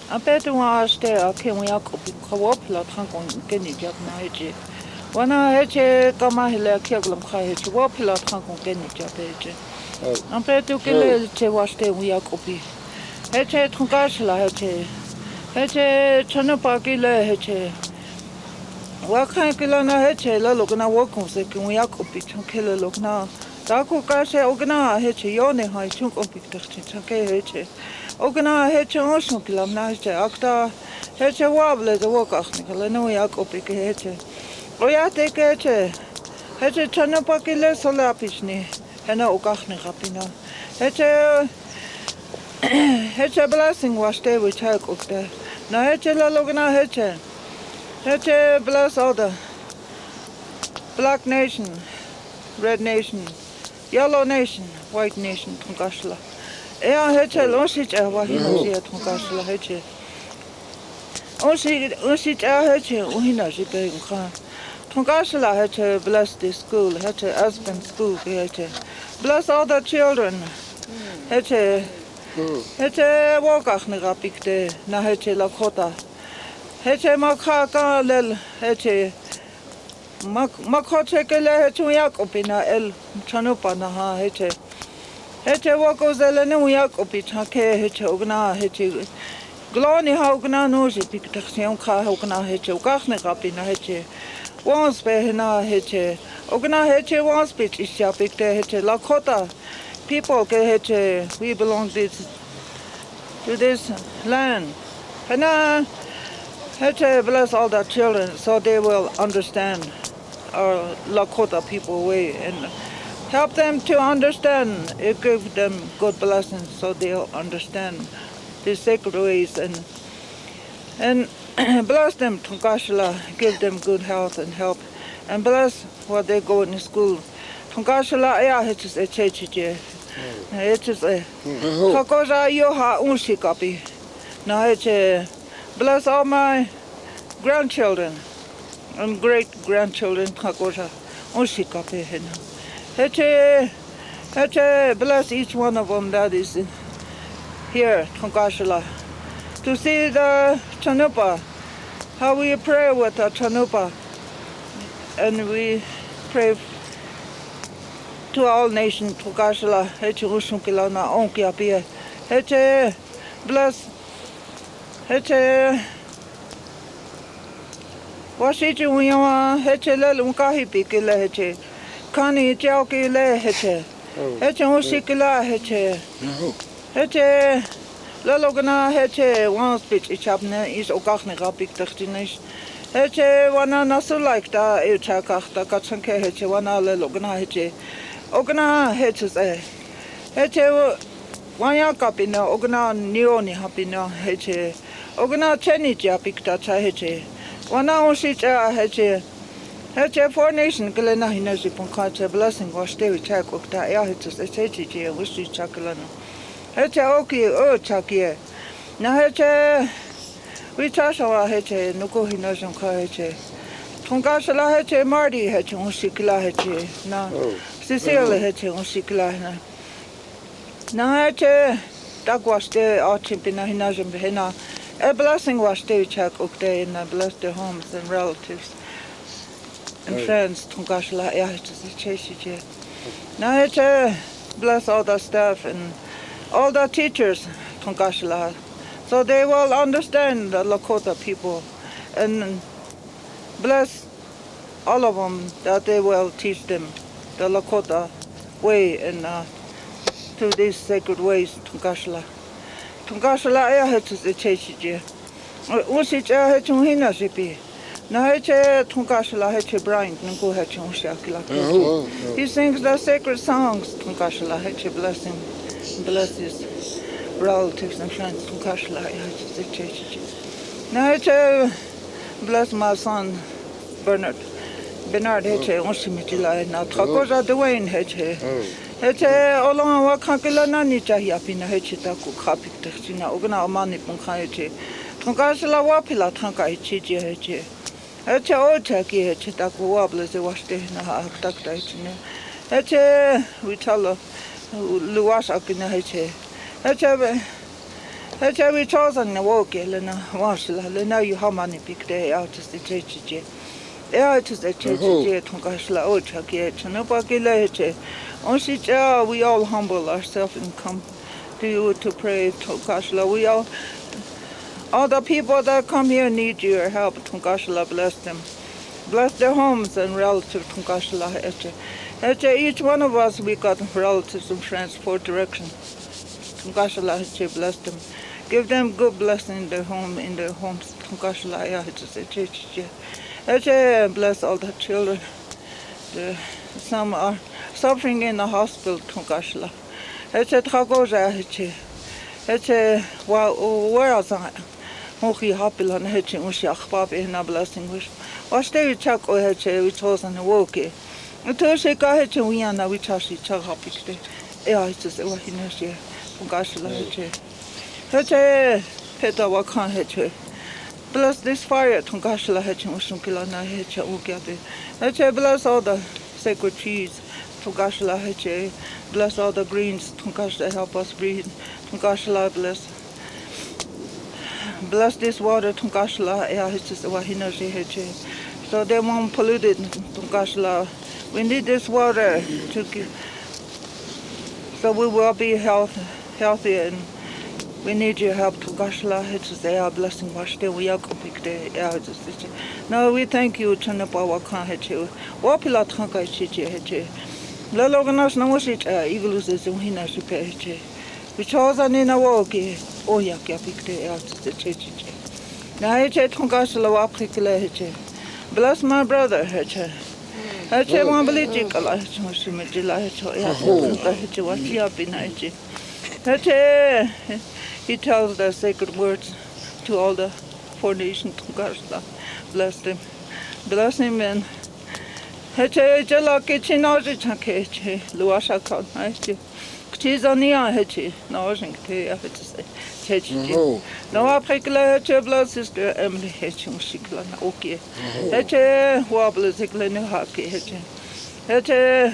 Ampeto aste ake uya kopin kawopla trankon keni jak na heche. Wana heche kama hele kiaglam kha heche wopla trankon keni jak heche. Ampeto kele che waste uya kopi. Heche trunkashla heche. Heche chana kile heche. Wakan kila na heche la lokna wakon se ki uya kopi chankele lokna. Dako kashe ogna heche yone hai chunk opik tachi chanke heche. Ogna heche oshun kilam na heche akta heche wable de wakachni kala no uya kopi ke heche. Oya te ke heche. Heche chana kile sola pishni. Hena ukachni rapina. Heche Heche blessing was there with her cook there. Now heche la logna heche. Heche bless all the black nation, red nation, yellow nation, white nation, Tunkashla. Ea heche lonsich wahina zia Tunkashla heche. Onsich heche uhina zibe unka. Tunkashla heche bless this school, heche Aspen School heche. Bless all the children. Heche Heche wakach ni rapikte na heche lakota. Heche makaka lel heche makhoche kele heche uyakopina el chanupa na ha heche. Heche wako zele ne uyakopi chake heche ogna heche gloni ha ogna noji piktaxion ka ogna heche ukach ni rapina heche. Wanspe na heche ogna heche wanspe isya pikte heche lakota. People we belong to this land. And bless all the children so they will understand our Lakota people way and help them to understand. It give them good blessings so they'll understand the sacred ways and bless them to Tunkashla, give them good health and help and bless what they go in school. Tunkashla ya hitches a chechiche. It is a Hakoja Yoha Unshikapi. Now it's bless all my grandchildren and great grandchildren Hakoja Unshikapi. Bless each one of them that is here, Tunkashla. to see the chanupa, how we pray with the chanupa. And we pray to all nations, to Kashala, Heche Usunkilana, Onkiapia, Heche, bless, Heche, Washiji Wiyawa, Heche Lelunkahi Pikile, Heche, Connie Jauki Le, Heche, Heche Usikila, Heche, Heche, Lelogana, Heche, one speech, each abne is Okachne Rapik Tertinish. Heche wana nasu like da chakach da katsanke heche wana le logna heche ogna heche heche wanya kapina ogna nioni hapina heche ogna cheni japik da cha heche wana oshi cha heche heche for nation glena hinaji punkache blessing was stewi chakok da ya heche heche je wishi chakalana heche oki o chakie na heche we tashawa heche nuko hinajum ka heche tungashala heche mardi heche unsikla heche na Cecilia heche unsikla na heche dagwaste archimpina hinajum hina a blessing was to check ukde and bless their homes and relatives and friends tungashala ya heche na heche bless all the staff and all the teachers tungashala. So they will understand the Lakota people and bless all of them that they will teach them the Lakota way and through these sacred ways, Tungashala. Tungashala ea hetus e chechije. Usi cha hechun hina sipi. Na heche Tungashala heche Brian nungu hechun ushakila. He sings the sacred songs, Tungashala heche blessing, blesses relatives and friends from Kashla. Now bless my son Bernard heche onsimitila na trakoza Dwayne heche olong wa kankila nani chahi apina heche taku kapik terchina ogna amani punka heche Kashla wapila tanka heche o chaki heche taku wables waste na takta heche we tell luwas akina heche Heche we chosen na woke lena washla lena you how many big day out is the church. Out is the church Tungashla o chaki no heche. Onshi we all humble ourselves and come to you to pray Tungashla. We all the people that come here need your help. Tungashla bless them. Bless their homes and relatives Tungashla heche. Heche each one of us we got relatives and friends for direction. Tungashala heche bless them. Give them good blessing in their homes. Tungashala ya heche bless all the children. Some are suffering in the hospital. Tungashala heche tragoja heche where else mochi hapila heche ushach babe na blessing wish. Was they chak o heche we chosen woke. Uto ka heche wiana we chashi chak hapikte. Ya heche wa hineshe. Tungashala heche peta wakan heche bless this fire Tungashala heche usunkila na heche ukiabe heche bless all the sacred trees Tungashala heche bless all the greens Tungashala help us breathe Tungashala bless this water Tungashala ya heche wahina heche so they won't pollute it Tungashala we need this water to give so we will be healthy and we need your help to Gashla it's their blessing wash day we are big day no we thank you Chanapa Wakan heche wapila tranka heche Laloganas namosit evilus is hina heche we chose an in a walk oh ya big day out the church na heche Tungashala wapikile heche bless my brother heche heche wambali kala heche mitila heche ya heche washi up in heche he tells the sacred words to all the 4 nations. Bless them. Bless him and heche jala kichinoji chankeche luasha kan heche kchizania heche nojing te heche heche no aprekla heche blood sister Emily heche ushikla na okay heche wabla zikla ne haki heche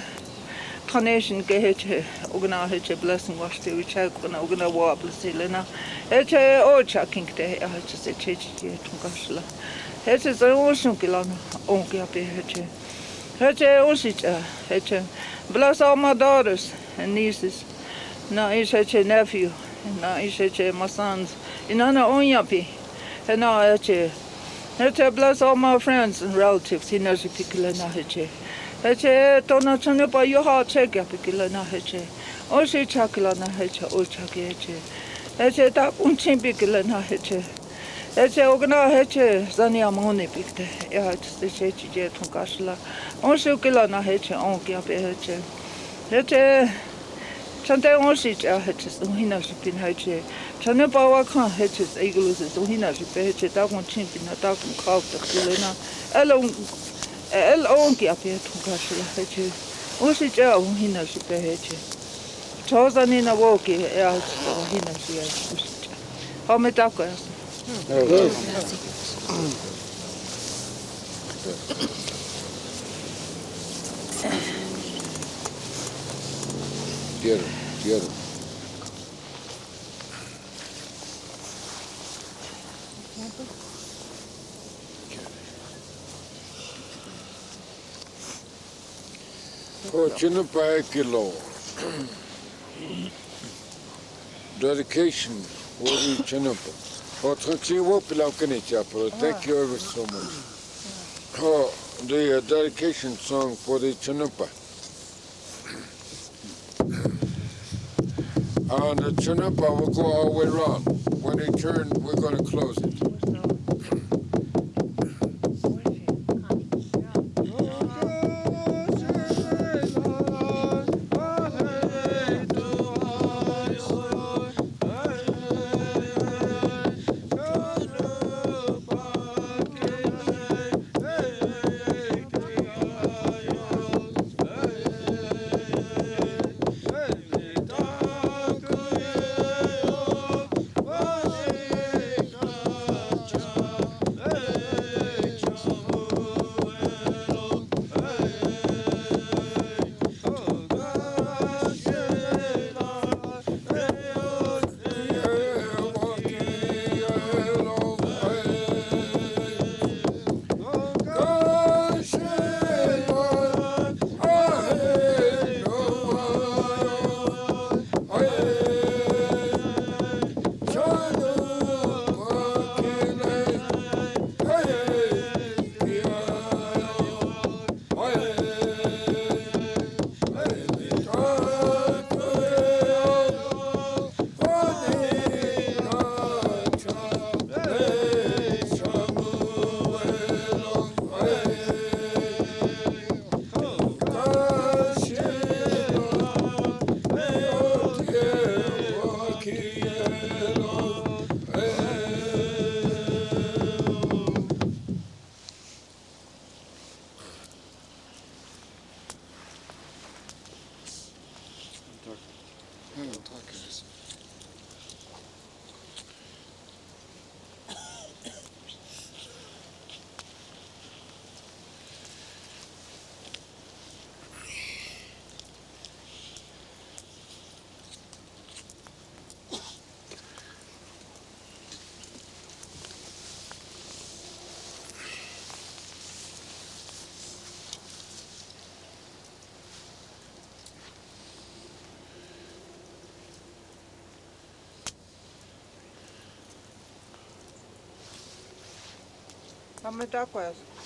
carnation ke heche ogna heche blessing wash te which I ogna wa blessilena heche o chaking te heche se chechi tungashla heche so oshun kilana onkia be heche heche oshicha heche bless all my daughters and nieces na heche nephew na heche my sons inana onyapi and na heche bless all my friends and relatives hinaji pikilena heche heche tona chane pa yo ha check up kilana heche o she chakilana heche o chake heche heche ta unchin pikilana heche heche ogna heche zani amone pikte ya heche chechi je tunkashla o she kilana heche on kya pe heche heche chante on she heche so hina shipin heche chane pa wa khan heche iglu so hina ship heche ta unchin pina ta kun khau ta kilana elo el onki apie tungashla heche osi cha hina sipe heche choza ni na woki ya hina sia osi cha how me ta ko Quiero. Oh, Chinapa Kilo. Dedication for the Chinapa. Oh, thank you ever so much. Oh, the dedication song for the Chinapa. And the Chinapa will go all the way around. When they turn, we're going to close it.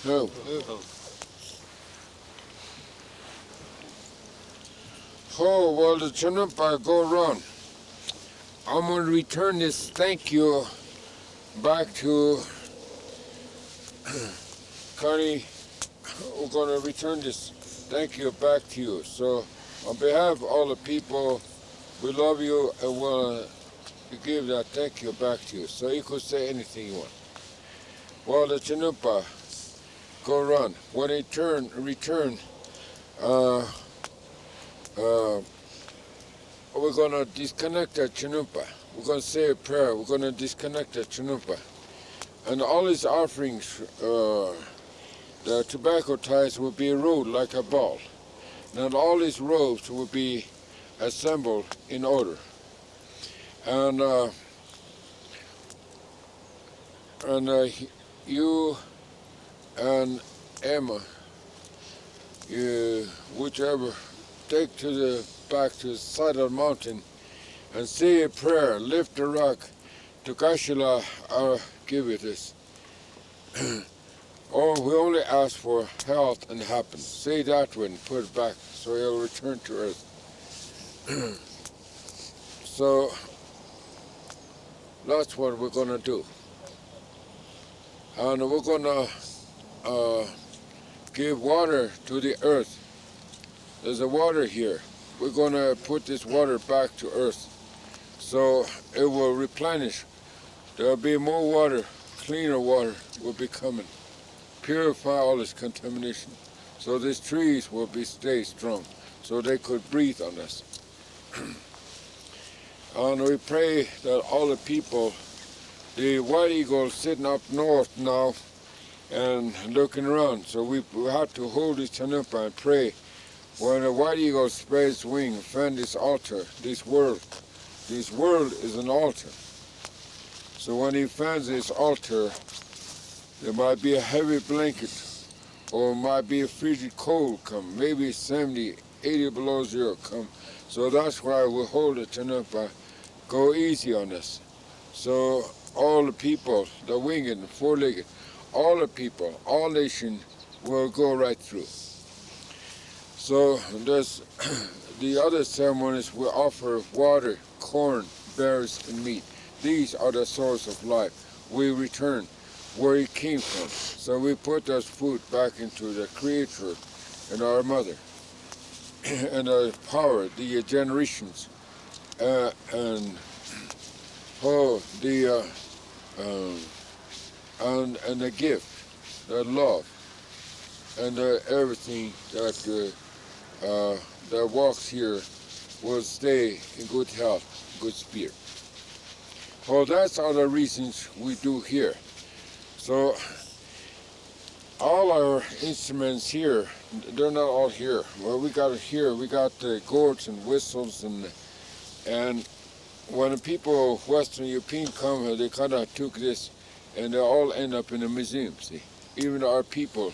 No. Oh, well, the Chinapa go around. I'm going to return this thank you back to Connie. We're going to return this thank you back to you. So, on behalf of all the people, we love you and want to give that thank you back to you. So you could say anything you want. Well, the Chinapa go around. When they return, we're going to disconnect that Chinapa. We're going to say a prayer. We're going to disconnect that Chinapa. And all his offerings, the tobacco ties will be rolled like a ball. Then all these robes will be assembled in order. And you and Emma, whichever, take to the back to the side of the mountain and say a prayer, lift the rock, to Kashila, I'll give you this. Or we only ask for health and happiness. Say that one, put it back, so he'll return to earth. So that's what we're gonna do. And we're gonna give water to the earth. There's a water here. We're gonna put this water back to earth, so it will replenish. There'll be more water, cleaner water will be coming. Purify all this contamination. So these trees will stay strong, so they could breathe on us. And we pray that all the people, the white eagle sitting up north now and looking around, so we have to hold this chanukpa and pray. When a white eagle spreads wing, find this altar, this world is an altar. So when he finds this altar, there might be a heavy blanket, or might be a frigid cold come, maybe 70, 80 below zero come. So that's why we hold it chanukpa, go easy on us. So all the people, the winged, the four-legged, all the people, all nations will go right through. So there's the other ceremonies we offer water, corn, berries, and meat. These are the source of life. We return where it came from. So we put that food back into the Creator and our Mother and our power, the generations, and the gift, the love, and everything that walks here will stay in good health, good spirit. Well, that's all the reasons we do here. So all our instruments here, they're not all here. Well, we got it here. We got the gourds and whistles, and when the people, Western European come here, they kind of took this, and they all end up in a museum, see. Even our people,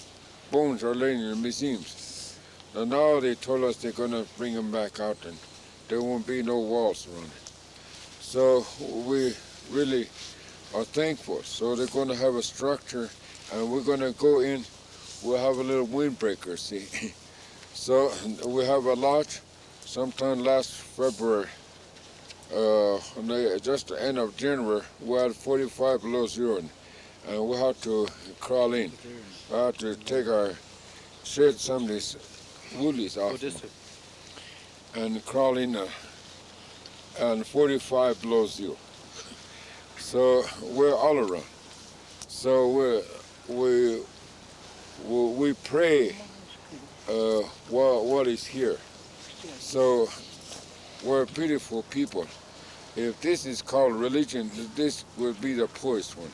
bones are laying in the museums. And now they told us they're going to bring them back out, and there won't be no walls around it. So we really are thankful. So they're going to have a structure, and we're going to go in. We'll have a little windbreaker, see. So we have a lodge. Sometime last February, just the end of January, we had 45 below zero, and we had to crawl in. We had to take shed some of these woolies off and crawl in and 45 below zero. So we're all around. So we pray what is here. So we're beautiful people. If this is called religion, this will be the poorest one.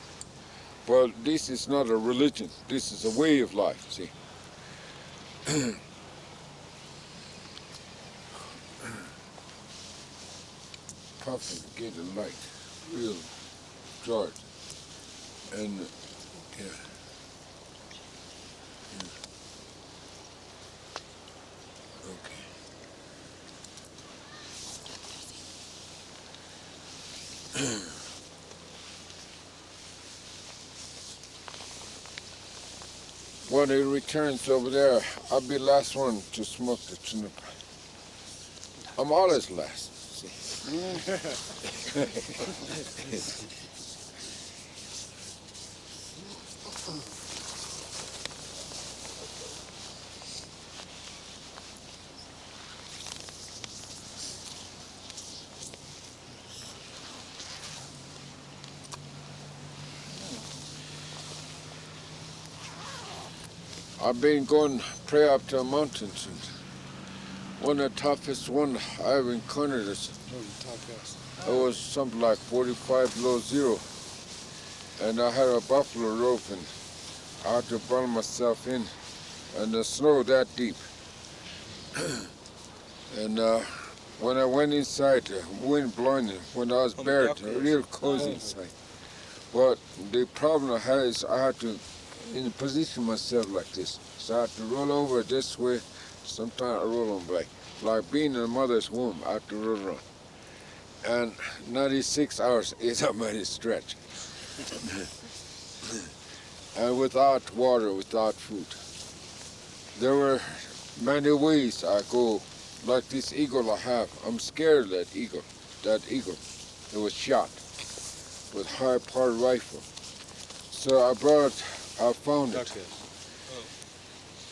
But this is not a religion. This is a way of life, see. Puffing, get the light, real George. And yeah. Okay. When he returns over there, I'll be the last one to smoke the chanukpa. I'm always last. See. I've been going pray up to the mountains, and one of the toughest one I've encountered is it was something like 45 below zero, and I had a buffalo rope, and I had to burn myself in, and the snow that deep. And when I went inside, the wind blowing, when I was buried, real cozy inside. But the problem I had is I had to position myself like this. So I had to roll over this way. Sometimes I roll on like being in a mother's womb. I had to roll around. And 96 hours is a mighty stretch. And without water, without food. There were many ways I go. Like this eagle I have, I'm scared of that eagle. That eagle, it was shot with high-powered rifle. So I found it,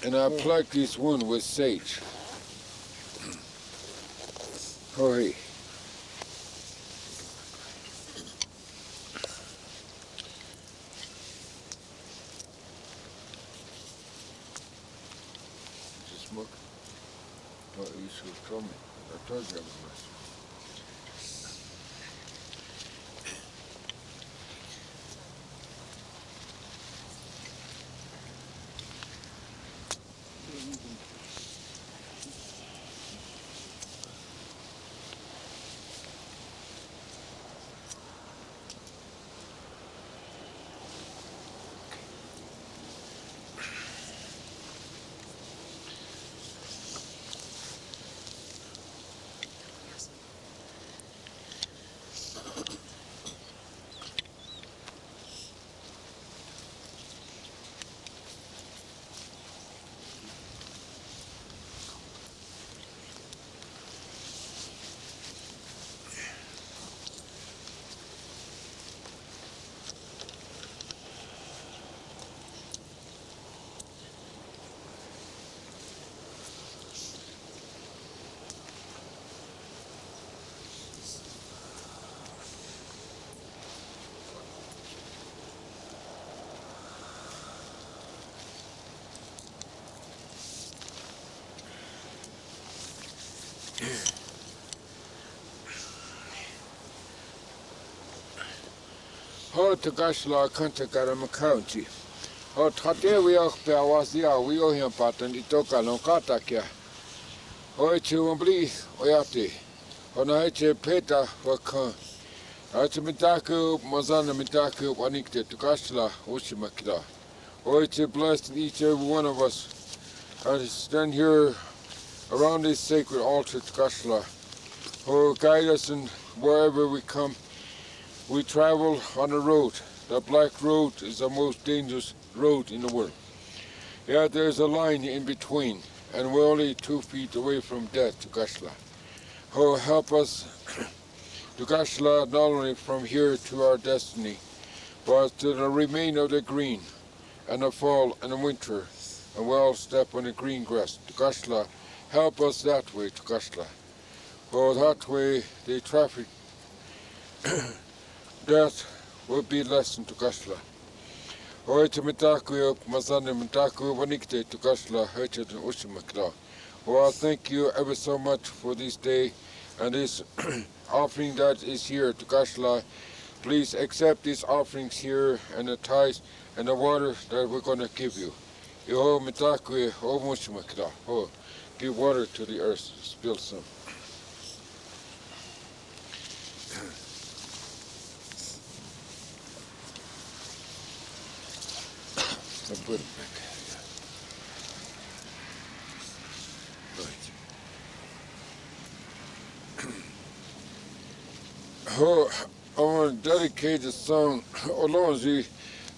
and I plugged this wound with sage. Oh, hey. Is it smoke? Oh, you should have told me. I told you I was. Ho to Gashla Kantakarama County. Ho Tate we are Pewazia, we owe him pattern, the Toka Lonkatakia. Ho Chumbli, Oyati. Ho Naiche Peta, Wakan. Mitaku, Mazana Mitaku, Wanikte to Gashla, Ushimakida. Ho blessed each and every one of us. I stand here around this sacred altar to Gashla. Ho guide us in wherever we come. We travel on a road. The Black Road is the most dangerous road in the world. Yeah, there's a line in between, and we're only 2 feet away from death to Gashla. Oh, help us to Gashla not only from here to our destiny, but to the remain of the green, and the fall and the winter, and we all step on the green grass to Gashla. Help us that way to Gashla. Oh, that way the traffic death will be lessened to Gashla. Oite mitaku mazane mitaku wanikte to Gashla heche to Ushimakla. Oh, I thank you ever so much for this day and this offering that is here to Gashla. Please accept these offerings here and the tithes and the water that we're going to give you. Yo mitaku o Ushimakla. Oh, give water to the earth. Spill some. I put it back. Right. Oh, I want to dedicate the song. Olonzi,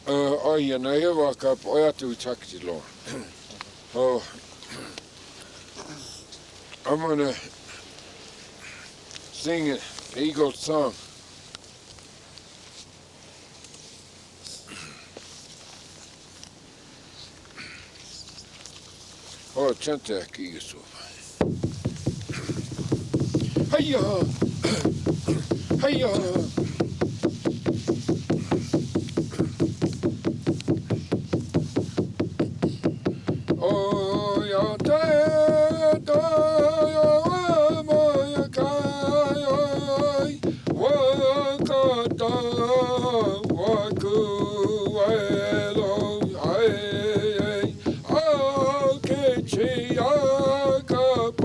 I na he walk up. I have to check it, Lord. Oh, I'm gonna sing it, the Eagle song. Oh, chante aqui isso. Hiya, hiya. Oh, ya te ya moya kai wakata waku welo ai akechi akap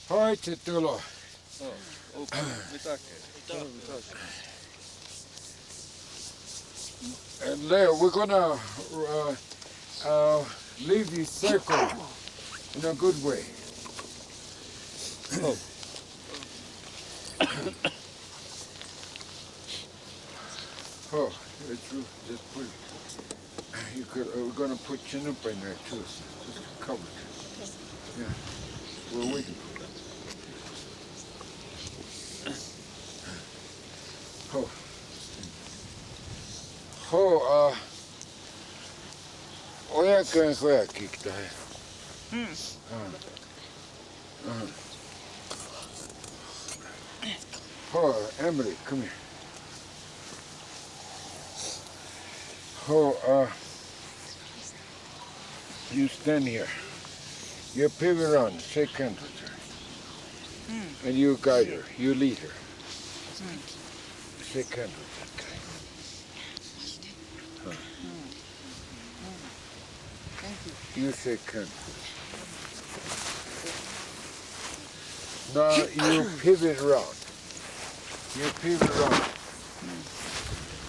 Hi, Titulo. And Leo, we're gonna leave the circle in a good way. Oh, it's true. Just put. You could. We're gonna put Chinook in there too. Just cover it. Yeah. We're waiting. Oh. Oh. Oya kan hoya kikta hai. Oh, Emily, come here. Oh, you stand here. You pivot around, shake hands with her. And you guide her, you lead her. Shake hands with that guy. You shake hands with her. Now you pivot around. You pivot around.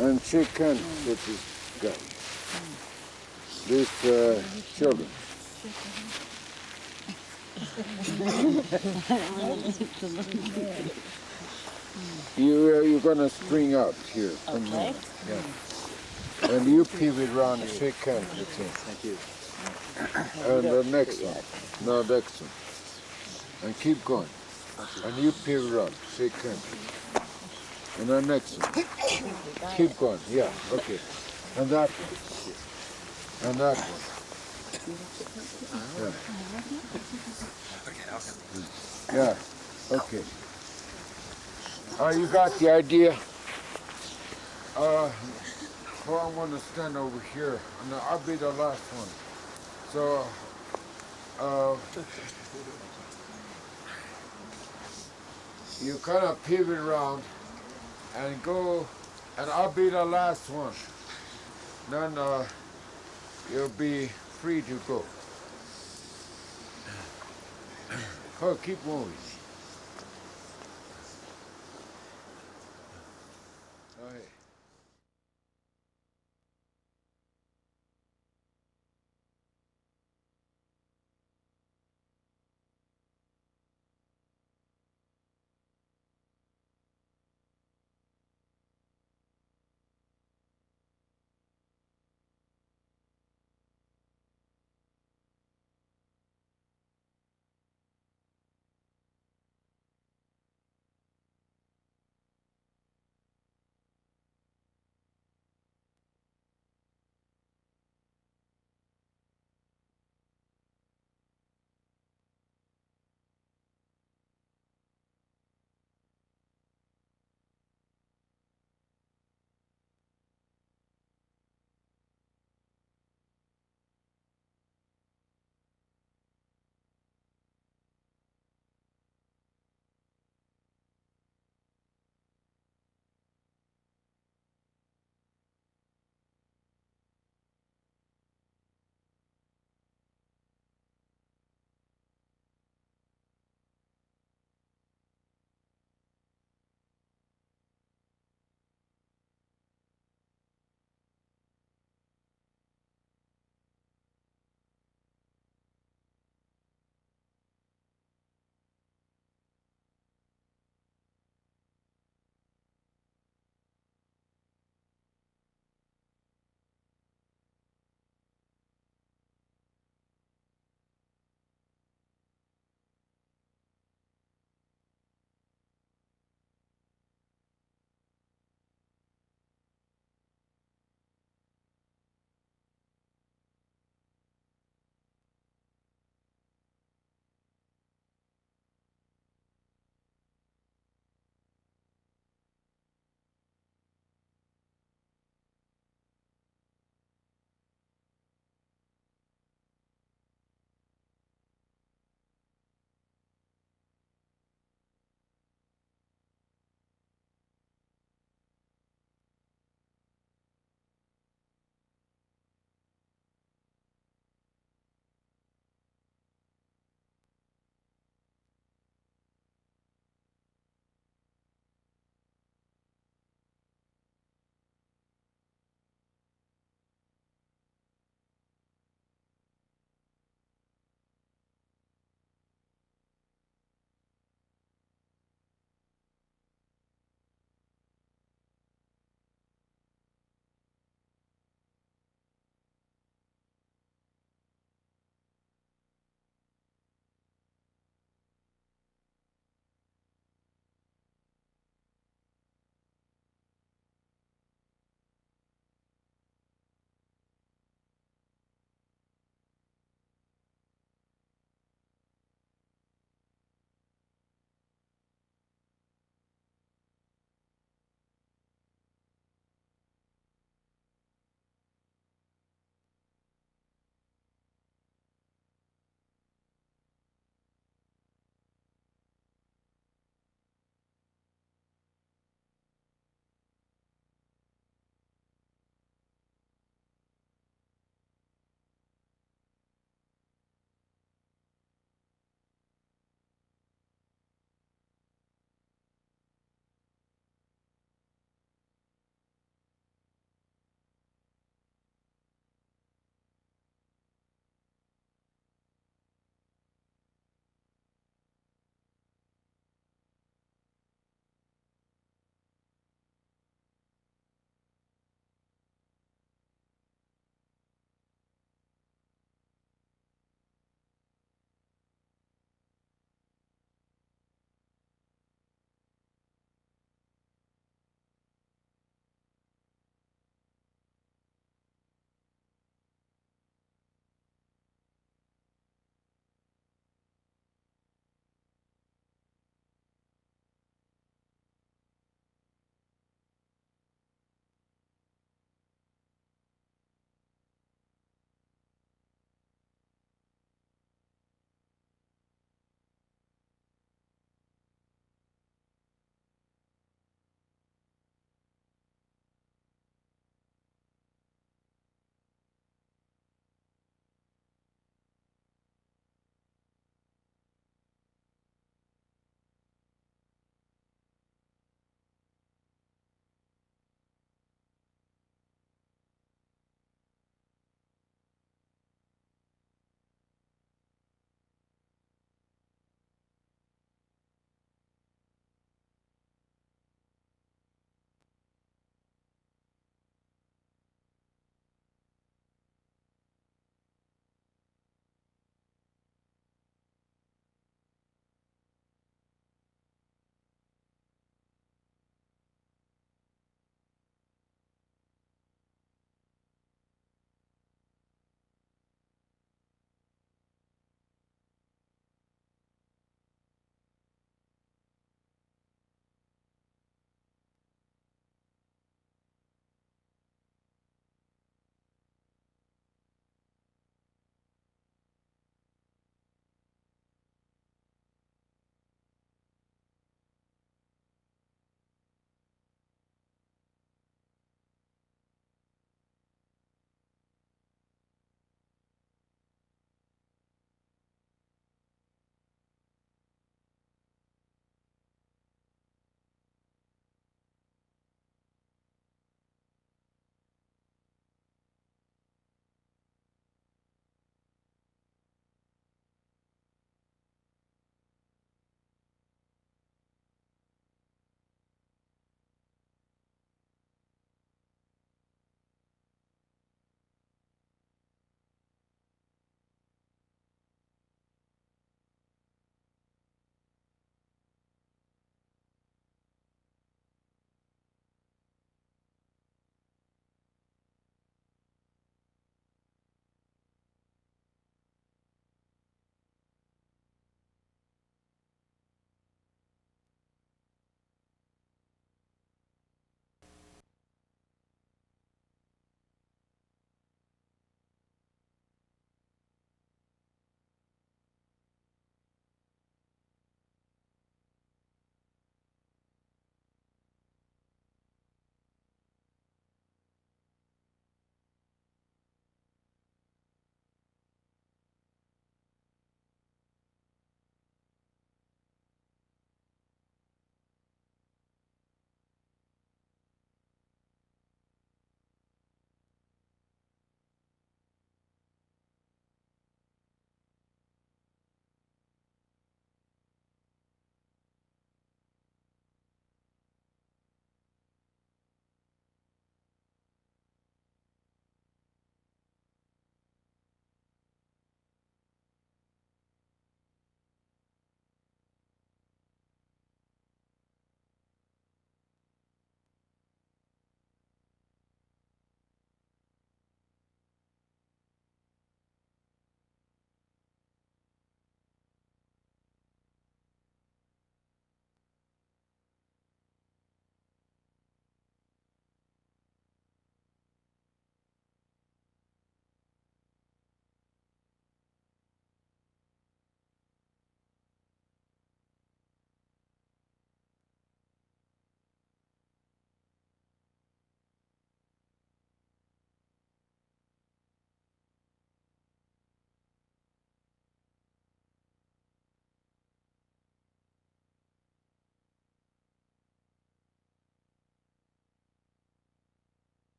And shake hands with this guy. These children. You're gonna spring out here. Okay. Yeah. And you pivot around and shake hands with him. Thank you. And the next one. No, next one. And keep going. And you pivot around, shake hands. And the next one. Keep going. Yeah. Okay. And that one. And that one. Yeah. Yeah. Okay. You got the idea? Well, I'm going to stand over here, and I'll be the last one. So, you kind of pivot around and go, and I'll be the last one. Then you'll be free to go. Oh, keep moving.